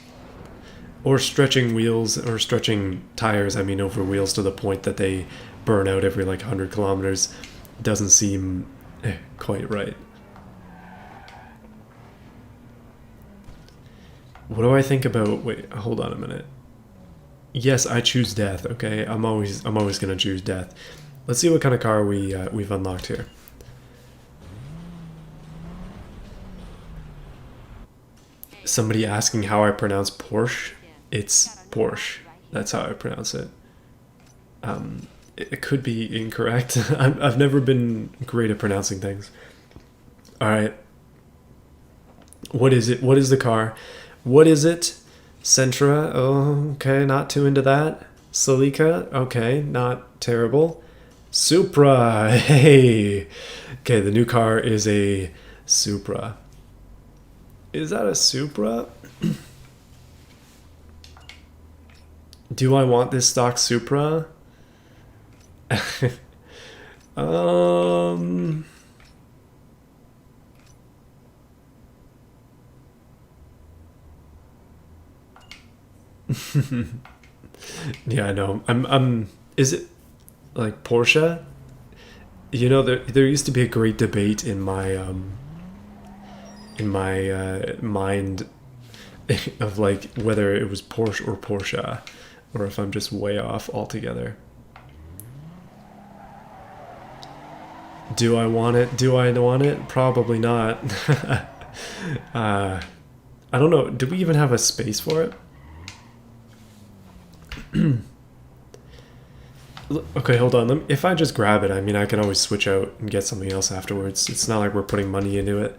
Or stretching wheels, or stretching tires, I mean, over wheels to the point that they burn out every like 100 kilometers. Doesn't seem quite right. What do I think about... Wait, hold on a minute. Yes, I choose death, okay? I'm always gonna choose death. Let's see what kind of car we've unlocked here. Somebody asking how I pronounce Porsche. It's Porsche. That's how I pronounce it. It could be incorrect. I've never been great at pronouncing things. All right. What is it? What is the car? What is it? Sentra. Oh, okay. Not too into that. Celica. Okay. Not terrible. Supra. Hey. Okay. The new car is a Supra. Is that a Supra? Do I want this stock Supra? Yeah, I know. Is it like Porsche? You know, there used to be a great debate in my mind of like whether it was Porsche or Porsche, or if I'm just way off altogether. Do I want it? Do I want it? Probably not. I don't know. Do we even have a space for it? Okay, hold on. If I just grab it, I mean, I can always switch out and get something else afterwards. It's not like we're putting money into it.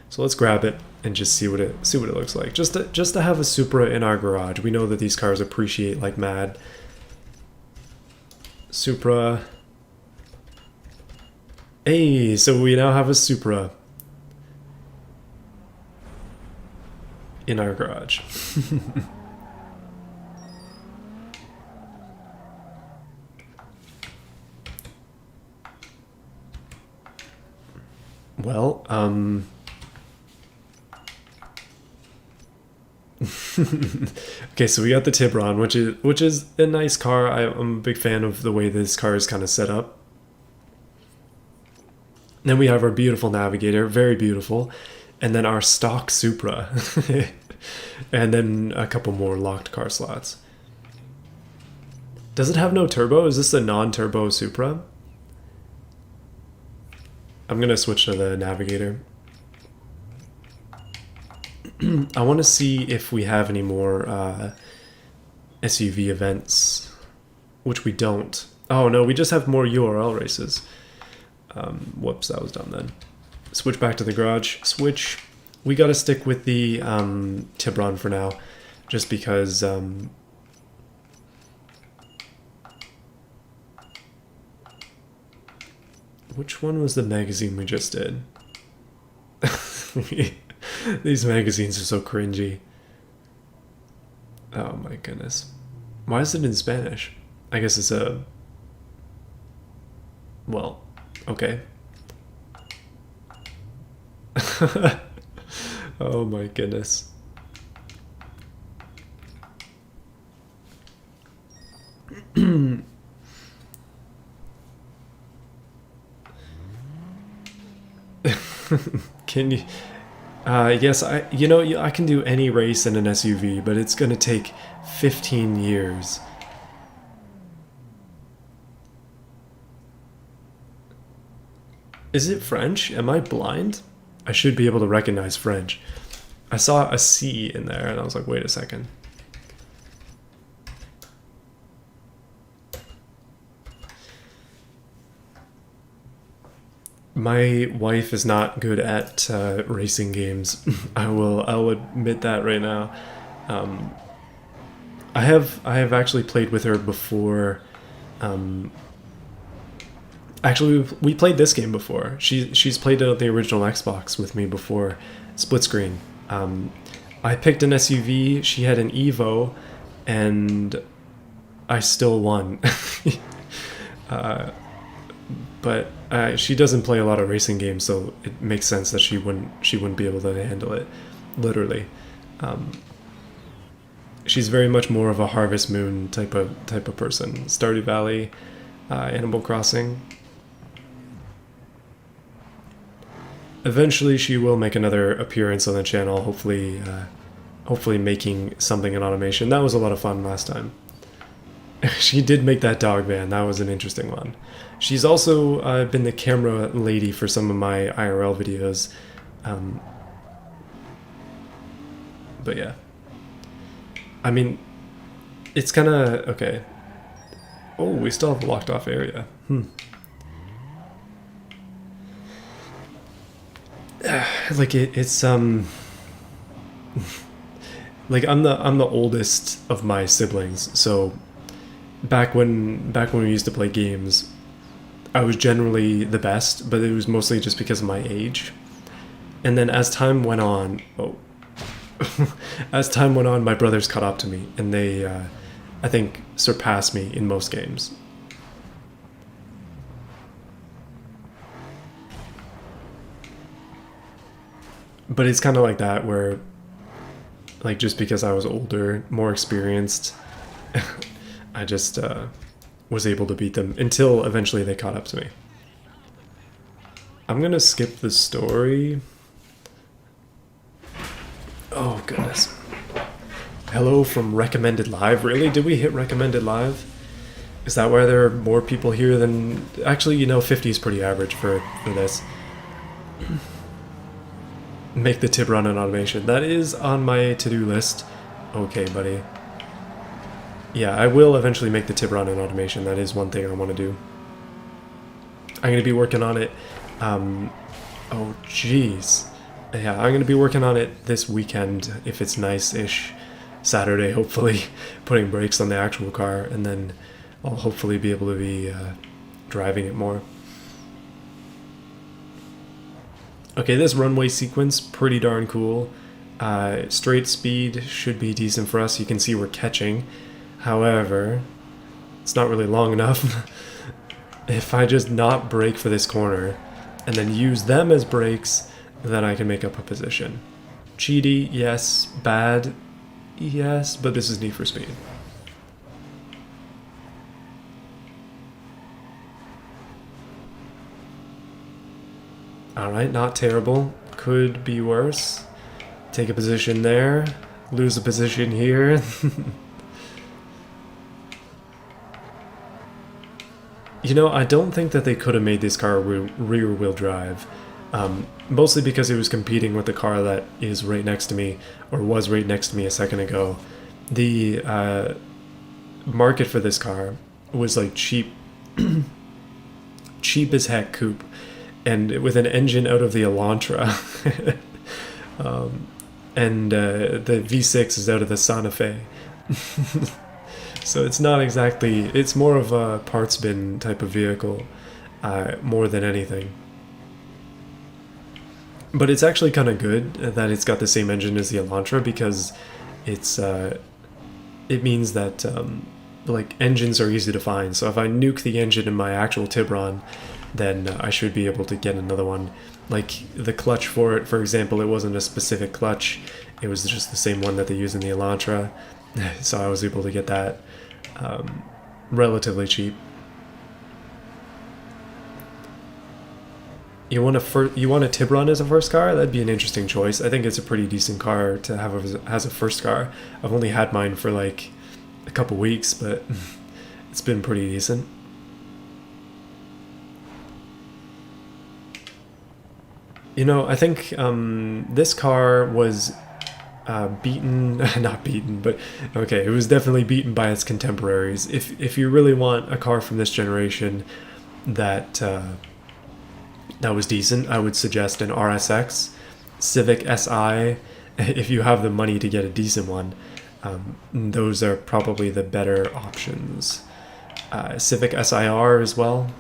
So let's grab it and just see what it looks like. Just to have a Supra in our garage. We know that these cars appreciate like mad. Supra. Hey, so we now have a Supra in our garage. Well, okay, so we got the Tiburon, which is a nice car. I'm a big fan of the way this car is kind of set up. Then we have our beautiful Navigator, very beautiful, and then our stock Supra, and then a couple more locked car slots. Does it have no turbo? Is this a non-turbo Supra? I'm gonna switch to the Navigator. I want to see if we have any more SUV events, which we don't. Oh no, we just have more URL races. Whoops, that was done then. Switch back to the garage. Switch. We gotta stick with the Tiburon for now, just because which one was the magazine we just did? These magazines are so cringy. Oh my goodness. Why is it in Spanish? I guess it's a... Well, okay. Oh my goodness. Can you... yes, I can do any race in an SUV, but it's gonna take 15 years. Is it French? Am I blind? I should be able to recognize French. I saw a C in there, and I was like, wait a second. My wife is not good at racing games. I'll admit that right now. I have actually played with her before. Actually, we played this game before. She's played the original Xbox with me before, split screen. I picked an SUV. She had an Evo, and I still won. But she doesn't play a lot of racing games, so it makes sense that she wouldn't be able to handle it, literally. She's very much more of a Harvest Moon type of person. Stardew Valley, Animal Crossing. Eventually, she will make another appearance on the channel. Hopefully making something in automation. That was a lot of fun last time. She did make that dog van. That was an interesting one. She's also been the camera lady for some of my IRL videos. But yeah. I mean, it's kind of... Okay. Oh, we still have a locked off area. Like, it's... Like, I'm the oldest of my siblings, so... Back when we used to play games, I was generally the best, but it was mostly just because of my age. And then as time went on, as time went on, my brothers caught up to me, and they, I think, surpassed me in most games. But it's kind of like that, where, like, just because I was older, more experienced, I just was able to beat them until eventually they caught up to me. I'm gonna skip the story. Oh goodness. Hello from recommended live. Really? Did we hit recommended live? Is that why there are more people here than... Actually, you know, 50 is pretty average for this. Make the Tiburon an automation. That is on my to-do list. Okay, buddy. Yeah, I will eventually make the Tiburon an automation. That is one thing I want to do. I'm going to be working on it. Oh, jeez. Yeah, I'm going to be working on it this weekend, if it's nice-ish. Saturday, hopefully. Putting brakes on the actual car, and then I'll hopefully be able to be driving it more. Okay, this runway sequence, pretty darn cool. Straight speed should be decent for us. You can see we're catching. However, it's not really long enough. If I just not brake for this corner and then use them as brakes, then I can make up a position. Cheaty, yes. Bad, yes. But this is Need for Speed. Alright, not terrible. Could be worse. Take a position there. Lose a position here. You know, I don't think that they could have made this car rear-wheel drive. Mostly because it was competing with the car that is right next to me, or was right next to me a second ago. The market for this car was like cheap, cheap as heck coupe, and with an engine out of the Elantra. And the V6 is out of the Santa Fe. So it's not exactly, it's more of a parts bin type of vehicle, more than anything. But it's actually kind of good that it's got the same engine as the Elantra, because it's it means that like engines are easy to find. So if I nuke the engine in my actual Tiburon, then I should be able to get another one. Like the clutch for it, for example, it wasn't a specific clutch. It was just the same one that they use in the Elantra. So I was able to get that relatively cheap. You want a Tiburon as a first car? That'd be an interesting choice. I think it's a pretty decent car to have as a first car. I've only had mine for like a couple weeks, but it's been pretty decent. You know, I think this car was beaten, not beaten, but okay, it was definitely beaten by its contemporaries. If you really want a car from this generation that that was decent, I would suggest an RSX, Civic Si. If you have the money to get a decent one, those are probably the better options. Civic SIR as well.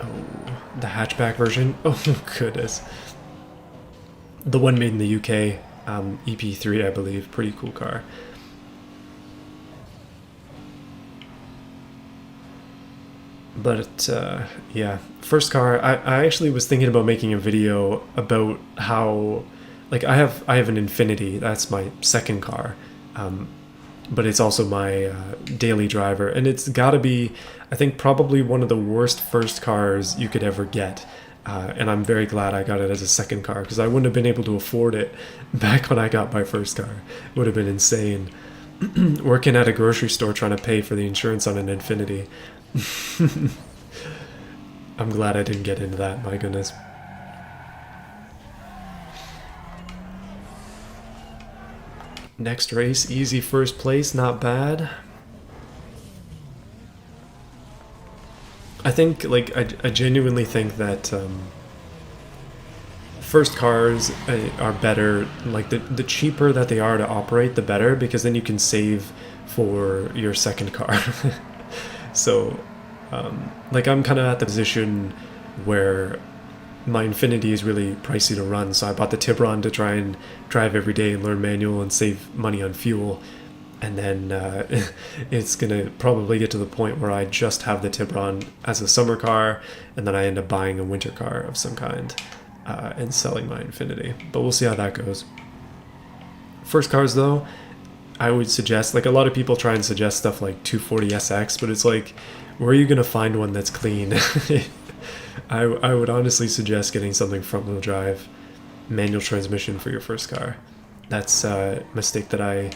Oh, the hatchback version. Oh goodness. The one made in the UK, EP3, I believe. Pretty cool car. But yeah, first car. I actually was thinking about making a video about how, like, I have an Infiniti. That's my second car, but it's also my daily driver, and it's got to be, I think, probably one of the worst first cars you could ever get. And I'm very glad I got it as a second car, because I wouldn't have been able to afford it back when I got my first car. It would have been insane. Working at a grocery store trying to pay for the insurance on an Infiniti. I'm glad I didn't get into that, my goodness. Next race, easy first place, not bad. I think, like, I genuinely think that first cars are better. Like, the cheaper that they are to operate, the better, because then you can save for your second car. So, like, I'm kind of at the position where my Infiniti is really pricey to run, so I bought the Tiburon to try and drive every day and learn manual and save money on fuel. And then it's going to probably get to the point where I just have the Tiburon as a summer car, and then I end up buying a winter car of some kind and selling my Infiniti. But we'll see how that goes. First cars, though, I would suggest, like, a lot of people try and suggest stuff like 240SX, but it's like, where are you going to find one that's clean? I would honestly suggest getting something front-wheel drive, manual transmission for your first car. That's a mistake that I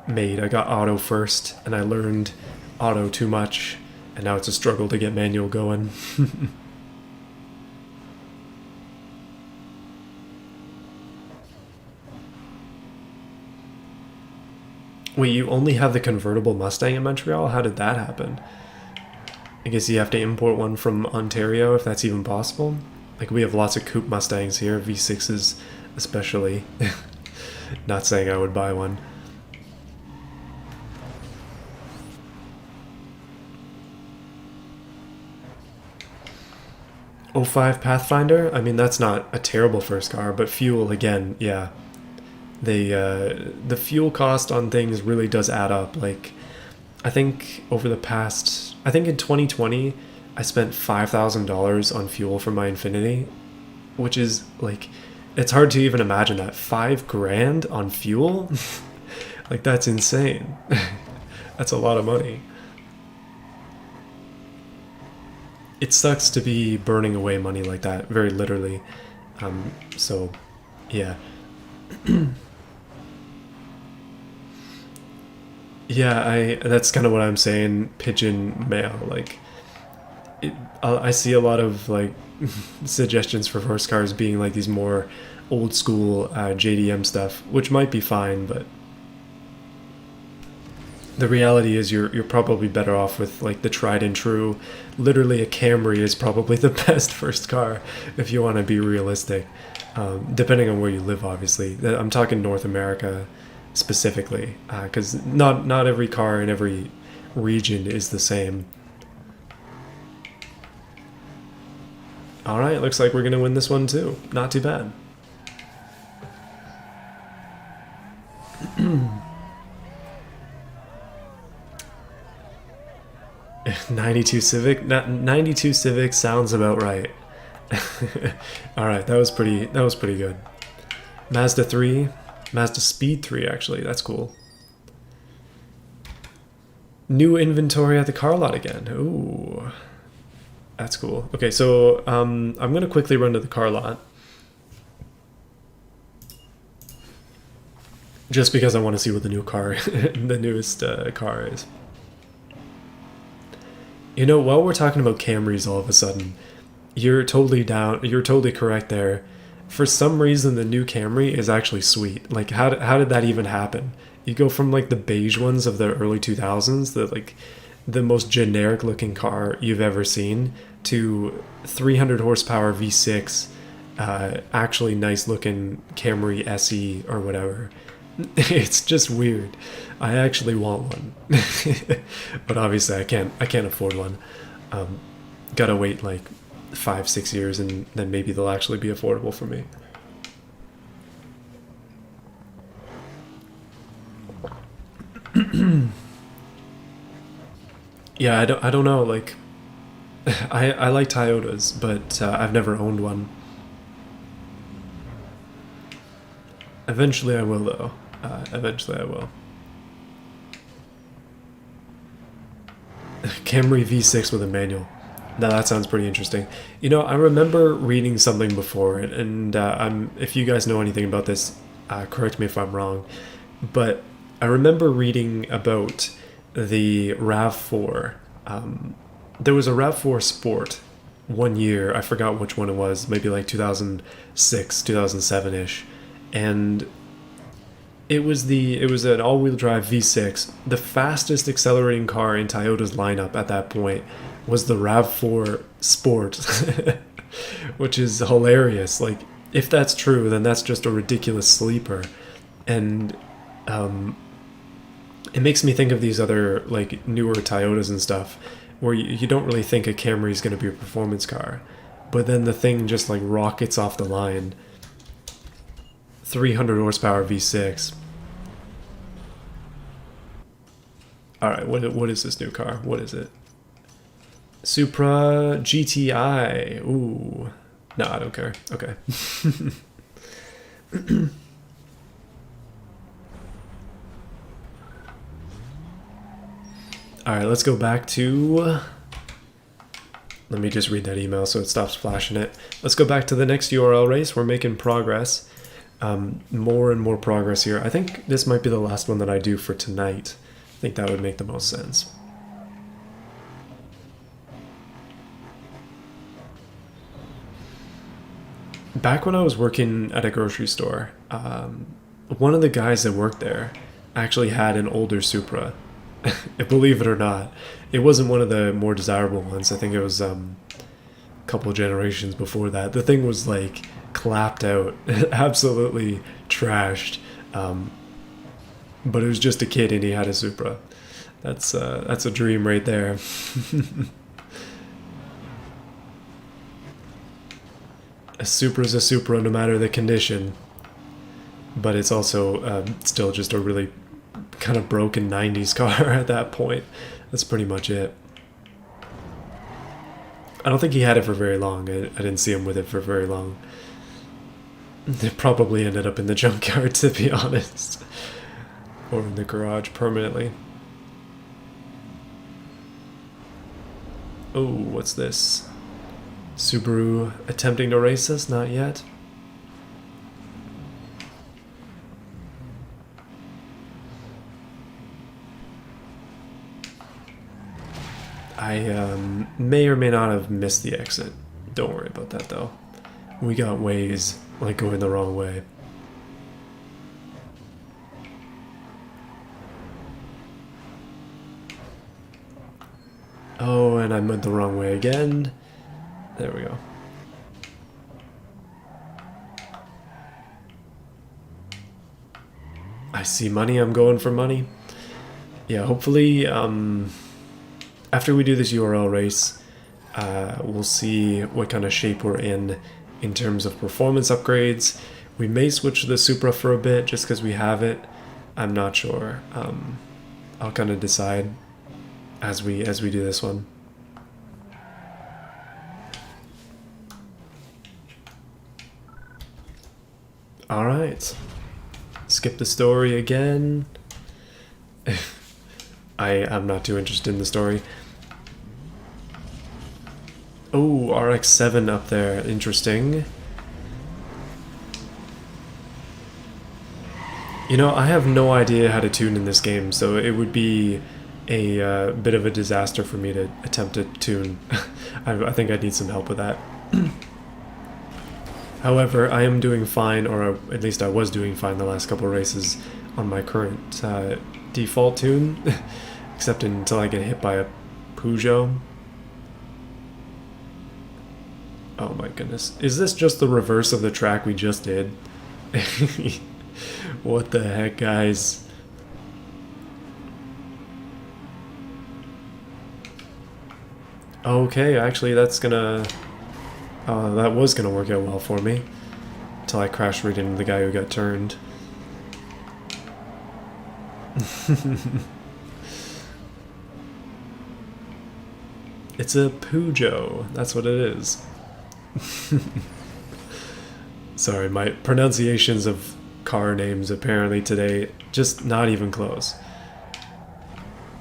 made. I got auto first, and I learned auto too much, and now it's a struggle to get manual going. Wait, you only have the convertible Mustang in Montreal? How did that happen? I guess you have to import one from Ontario, if that's even possible. Like, we have lots of coupe Mustangs here, V6s especially. Not saying I would buy one. '05 Pathfinder? I mean, that's not a terrible first car, but fuel, again, yeah. The fuel cost on things really does add up. Like, I think I think in 2020, I spent $5,000 on fuel for my Infiniti, which is like, it's hard to even imagine that. 5 grand on fuel? Like, that's insane. That's a lot of money. It sucks to be burning away money like that, very literally. So, yeah. Yeah, that's kind of what I'm saying. Pigeon mail, like, I see a lot of like suggestions for first cars being like these more old school JDM stuff, which might be fine, but the reality is you're probably better off with like the tried and true. Literally, a Camry is probably the best first car if you want to be realistic, depending on where you live. Obviously, I'm talking North America specifically, because not every car in every region is the same. All right, looks like we're gonna win this one too. Not too bad. 92 Civic? 92 Civic sounds about right. All right, that was pretty good. Mazda 3, Mazda Speed 3 actually. That's cool. New inventory at the car lot again. Ooh. That's cool. Okay, so I'm going to quickly run to the car lot. Just because I want to see what the new car, the newest car is. You know, while we're talking about Camrys all of a sudden, you're totally correct there. For some reason, the new Camry is actually sweet. Like, how did that even happen? You go from like the beige ones of the early 2000s, the most generic looking car you've ever seen, to 300 horsepower V6, actually nice looking Camry SE or whatever. It's just weird. I actually want one, but obviously I can't afford one. Gotta wait like 5-6 years, and then maybe they'll actually be affordable for me. Yeah, I don't know. Like, I like Toyotas, but I've never owned one. Eventually I will, though. Eventually I will. Camry V6 with a manual. Now that sounds pretty interesting. You know, I remember reading something before, and if you guys know anything about this, correct me if I'm wrong, but I remember reading about the RAV4. There was a RAV4 Sport one year. I forgot which one it was. Maybe like 2006, 2007-ish, and it was an all-wheel drive V6. The fastest accelerating car in Toyota's lineup at that point was the RAV4 Sport, which is hilarious. Like, if that's true, then that's just a ridiculous sleeper, and it makes me think of these other like newer Toyotas and stuff, where you don't really think a Camry is going to be a performance car, but then the thing just like rockets off the line. 300 horsepower V6. All right, what is this new car? What is it? Supra GTI. Ooh. No, I don't care. Okay. All right, let's go back to... Let me just read that email so it stops flashing it. Let's go back to the next URL race. We're making progress. more and more progress here. I think this might be the last one that I do for tonight. I think that would make the most sense. Back when I was working at a grocery store, one of the guys that worked there actually had an older Supra. Believe it or not, it wasn't one of the more desirable ones. I think it was a couple generations before that. The thing was like clapped out, absolutely trashed. But it was just a kid and he had a Supra. That's a dream right there. A Supra's a Supra no matter the condition. But it's also still just a really kind of broken 90s car at that point. That's pretty much it. I don't think he had it for very long. I didn't see him with it for very long. It probably ended up in the junkyard, to be honest. Or in the garage permanently. Oh, what's this? Subaru attempting to race us? Not yet. I may or may not have missed the exit. Don't worry about that though. We got ways like going the wrong way. Oh, and I went the wrong way again. There we go. I see money, I'm going for money. Yeah, hopefully, after we do this URL race, we'll see what kind of shape we're in terms of performance upgrades. We may switch to the Supra for a bit just because we have it. I'm not sure. I'll kind of decide as we do this one. All right. Skip the story again. I'm not too interested in the story. Oh, RX-7 up there. Interesting. You know, I have no idea how to tune in this game, so it would be a bit of a disaster for me to attempt to tune. I think I need some help with that. However, I am doing fine, or at least I was doing fine the last couple of races on my current default tune, except until I get hit by a Peugeot. Oh my goodness. Is this just the reverse of the track we just did? What the heck, guys? Okay, actually that's gonna... that was gonna work out well for me. Until I crashed right into the guy who got turned. It's a Peugeot. That's what it is. Sorry, my pronunciations of car names apparently today, just not even close.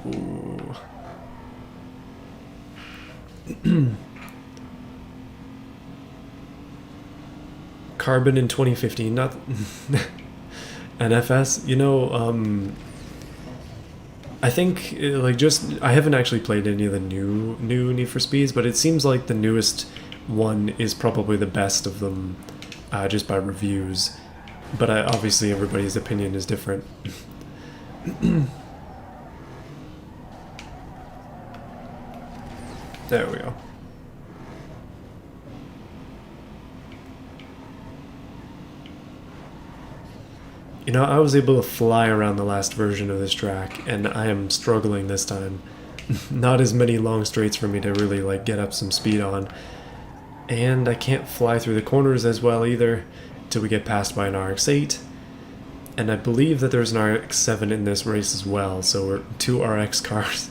Ooh. Carbon in 2015, not NFS. You know, I think like just I haven't actually played any of the new Need for Speeds, but it seems like the newest one is probably the best of them, just by reviews. But obviously everybody's opinion is different. There we go. You know, I was able to fly around the last version of this track, and I am struggling this time. Not as many long straights for me to really like get up some speed on. And I can't fly through the corners as well either until we get passed by an RX-8. And I believe that there's an RX-7 in this race as well, so we're 2 RX cars.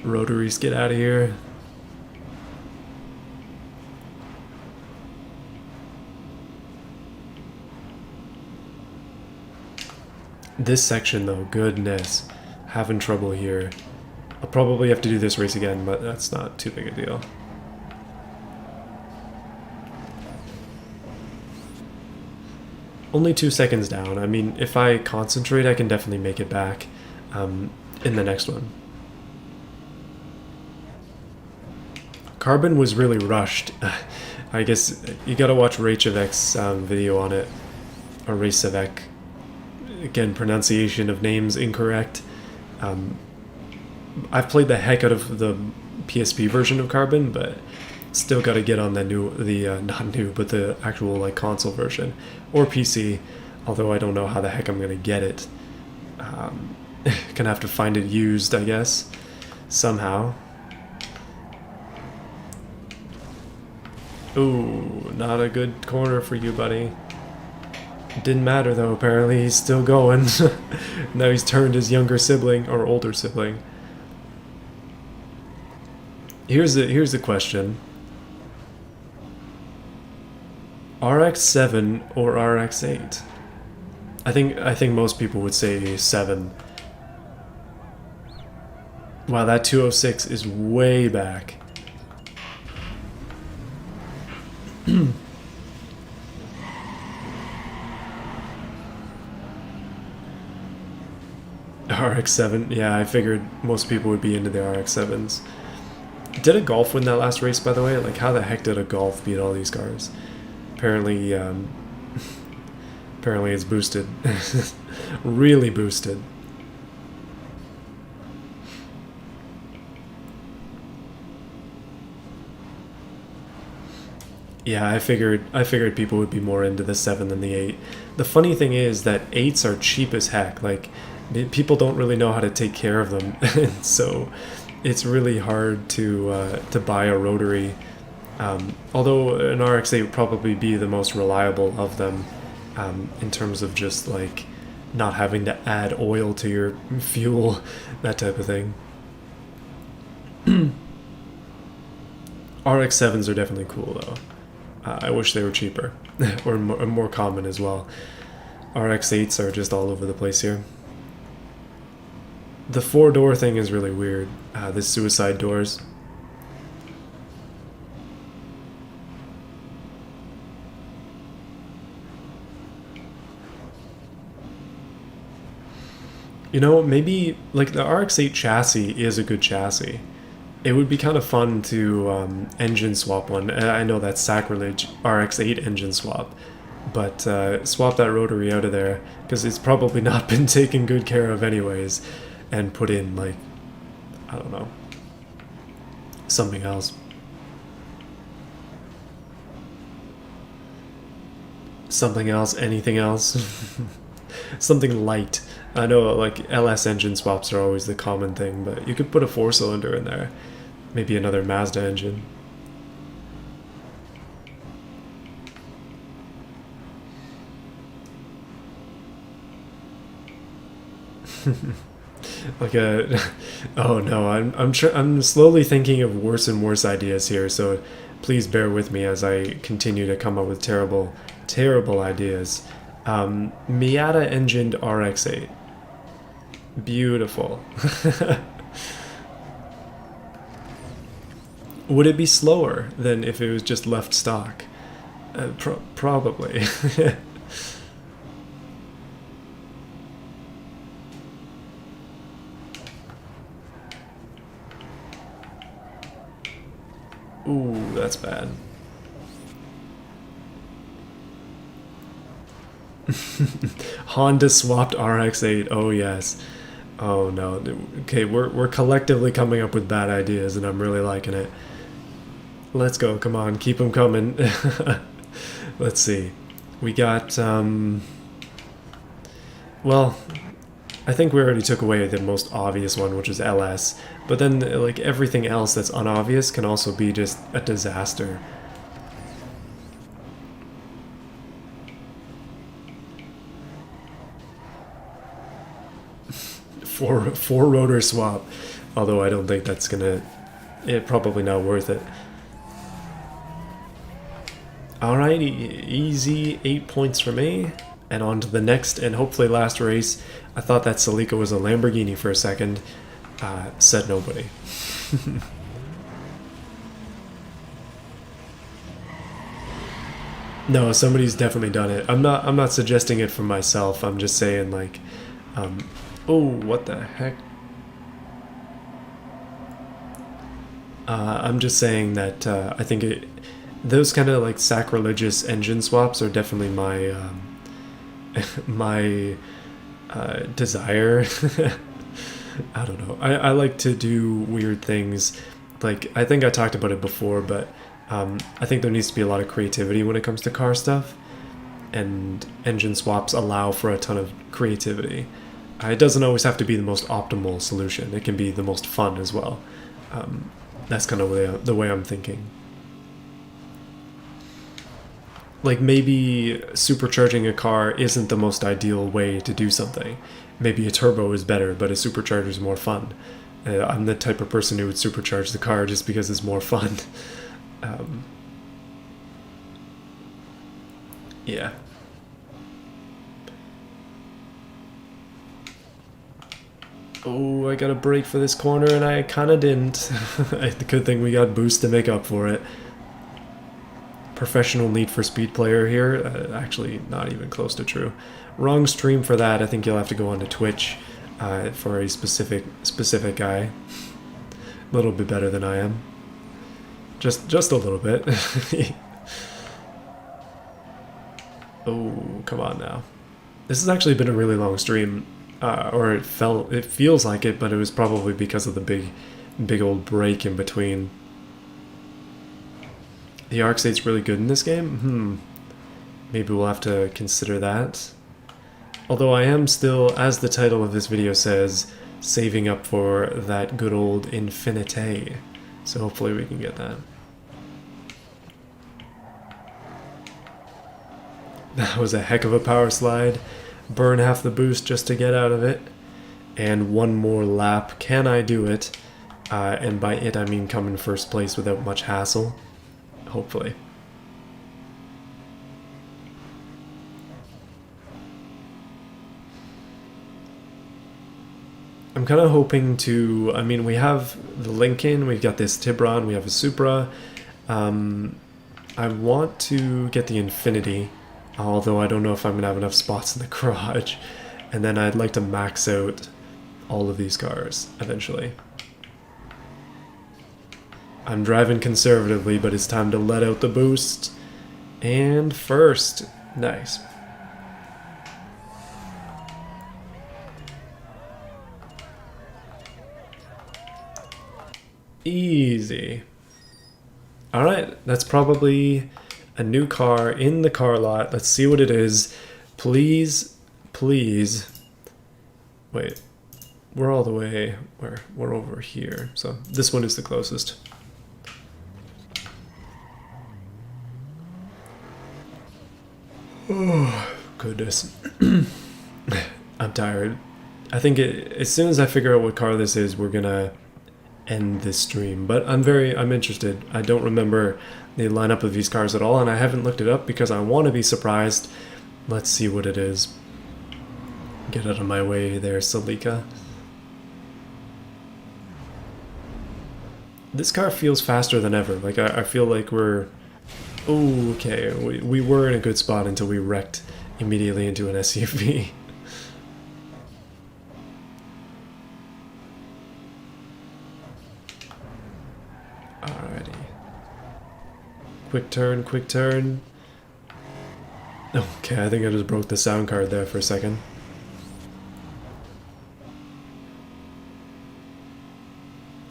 Rotaries, get out of here. This section though, goodness, having trouble here. I'll probably have to do this race again, but that's not too big a deal. Only 2 seconds down. I mean, if I concentrate, I can definitely make it back in the next one. Carbon was really rushed. I guess you gotta watch Rachevek's video on it, or Racevek. Again, pronunciation of names incorrect. I've played the heck out of the PSP version of Carbon, but still got to get on the not new, but the actual like console version or PC. Although I don't know how the heck I'm gonna get it. Gonna have to find it used, I guess, somehow. Ooh, not a good corner for you, buddy. Didn't matter though, apparently he's still going. Now he's turned his younger sibling, or older sibling. Here's the question. RX-7 or RX-8? I think most people would say 7. Wow, that 206 is way back. RX-7, yeah, I figured most people would be into the RX-7s. Did a Golf win that last race, by the way? Like, how the heck did a Golf beat all these cars? Apparently, apparently it's boosted. Really boosted. Yeah, I figured people would be more into the 7 than the 8. The funny thing is that 8s are cheap as heck. Like, people don't really know how to take care of them, so it's really hard to buy a rotary. Although an RX-8 would probably be the most reliable of them, in terms of just like not having to add oil to your fuel, that type of thing. RX-7s are definitely cool though. I wish they were cheaper, or more common as well. RX-8s are just all over the place here. The 4-door thing is really weird. The suicide doors. You know, maybe like the RX-8 chassis is a good chassis. It would be kind of fun to engine swap one. I know that's sacrilege, RX-8 engine swap, but swap that rotary out of there because it's probably not been taken good care of anyways, and put in like, I don't know, something else. Something else, anything else. Something light. I know like LS engine swaps are always the common thing, but you could put a 4-cylinder in there. Maybe another Mazda engine. Like a oh no, I'm slowly thinking of worse and worse ideas here, so please bear with me as I continue to come up with terrible ideas. Miata engined RX-8. Beautiful. Would it be slower than if it was just left stock? Probably. Ooh, that's bad. Honda swapped RX-8. Oh yes. Oh no. Okay, we're collectively coming up with bad ideas, and I'm really liking it. Let's go. Come on, keep them coming. Let's see. We got well, I think we already took away the most obvious one, which is LS. But then, like, everything else that's unobvious can also be just a disaster. Four rotor swap. Although I don't think that's gonna... probably not worth it. Alright, easy 8 points for me. And on to the next and hopefully last race. I thought that Celica was a Lamborghini for a second. Said nobody. No, somebody's definitely done it. I'm not suggesting it for myself. I'm just saying like, um, oh, what the heck? I'm just saying that I think those kind of like sacrilegious engine swaps are definitely my my desire. I don't know. I like to do weird things. Like, I think I talked about it before, but I think there needs to be a lot of creativity when it comes to car stuff, and engine swaps allow for a ton of creativity. It doesn't always have to be the most optimal solution. It can be the most fun as well. Um, that's kind of the way I'm thinking. Like, maybe supercharging a car isn't the most ideal way to do something. Maybe a turbo is better, but a supercharger is more fun. I'm the type of person who would supercharge the car just because it's more fun. um, yeah. Oh, I got a brake for this corner and I kind of didn't. Good thing we got boost to make up for it. Professional Need for Speed player here. Actually, not even close to true. Wrong stream for that. I think you'll have to go onto Twitch for a specific guy. A little bit better than I am. Just a little bit. Oh, come on now. This has actually been a really long stream, or it feels like it, but it was probably because of the big old break in between. The arc state's really good in this game? Maybe we'll have to consider that. Although I am still, as the title of this video says, saving up for that good old Infiniti. So hopefully we can get that. That was a heck of a power slide. Burn half the boost just to get out of it. And one more lap. Can I do it? And by it I mean come in first place without much hassle. Hopefully. I'm kind of hoping to, I mean, we have the Lincoln, we've got this Tiburon, we have a Supra. I want to get the Infiniti, although I don't know if I'm going to have enough spots in the garage. And then I'd like to max out all of these cars eventually. I'm driving conservatively, but it's time to let out the boost. And first. Nice. Easy. Alright, that's probably a new car in the car lot. Let's see what it is. Please, please. Wait, we're all the way where? We're over here. So this one is the closest. Oh, goodness. I'm tired. I think as soon as I figure out what car this is, we're gonna end this stream. But I'm interested. I don't remember the lineup of these cars at all, and I haven't looked it up because I want to be surprised. Let's see what it is. Get out of my way there, Salika. This car feels faster than ever. Like, I feel like we're... Oh, okay. We were in a good spot until we wrecked immediately into an SUV. Alrighty. Quick turn, quick turn. Okay, I think I just broke the sound card there for a second.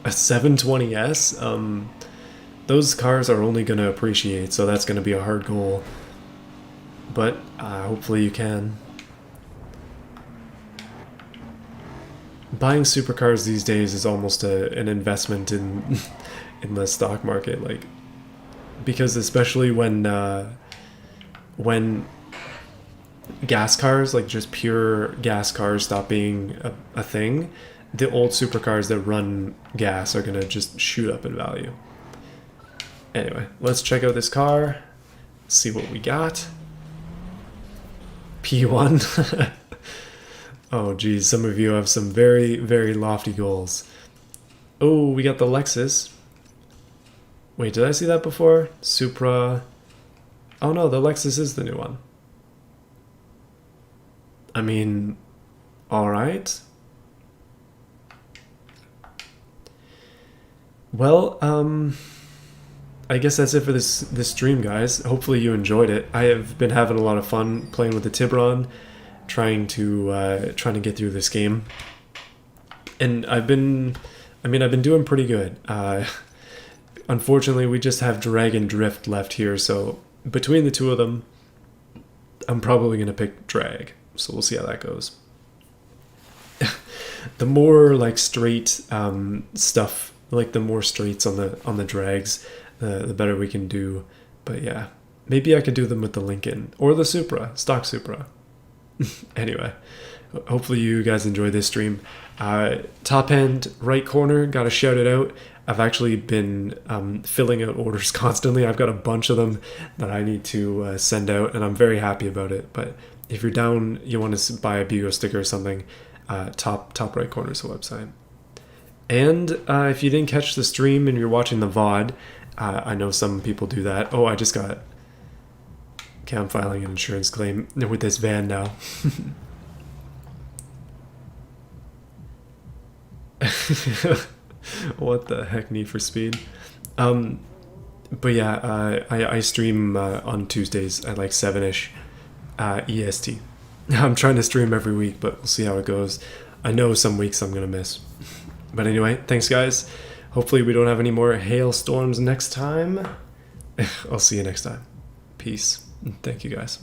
A 720S? Those cars are only going to appreciate, so that's going to be a hard goal. But hopefully you can. Buying supercars these days is almost an investment in in the stock market, like, because especially when gas cars, like just pure gas cars, stop being a thing, the old supercars that run gas are going to just shoot up in value. Anyway, let's check out this car, see what we got. P1. Oh geez, some of you have some very, very lofty goals. Oh, we got the Lexus. Wait, did I see that before? Supra. Oh no, the Lexus is the new one. I mean, all right. Well, I guess that's it for this stream, guys. Hopefully you enjoyed it. I have been having a lot of fun playing with the Tiburon, trying to get through this game, and I've been doing pretty good. Unfortunately, we just have drag and drift left here, so between the two of them, I'm probably gonna pick drag. So we'll see how that goes. The more like straight stuff, like the more straights on the drags, the better we can do. But yeah, maybe I could do them with the Lincoln or the Supra, stock Supra. Anyway, hopefully you guys enjoy this stream. Top end right corner, gotta shout it out. I've actually been filling out orders constantly. I've got a bunch of them that I need to send out, and I'm very happy about it. But if you're down, you want to buy a Bugo sticker or something, top right corner is the website. And if you didn't catch the stream and you're watching the VOD, I know some people do that. Oh, I just got... Okay, I'm filing an insurance claim with this van now. What the heck, Need for Speed? But yeah, I stream on Tuesdays at like 7ish EST. I'm trying to stream every week, but we'll see how it goes. I know some weeks I'm gonna miss. But anyway, thanks guys. Hopefully we don't have any more hailstorms next time. I'll see you next time. Peace. Thank you guys.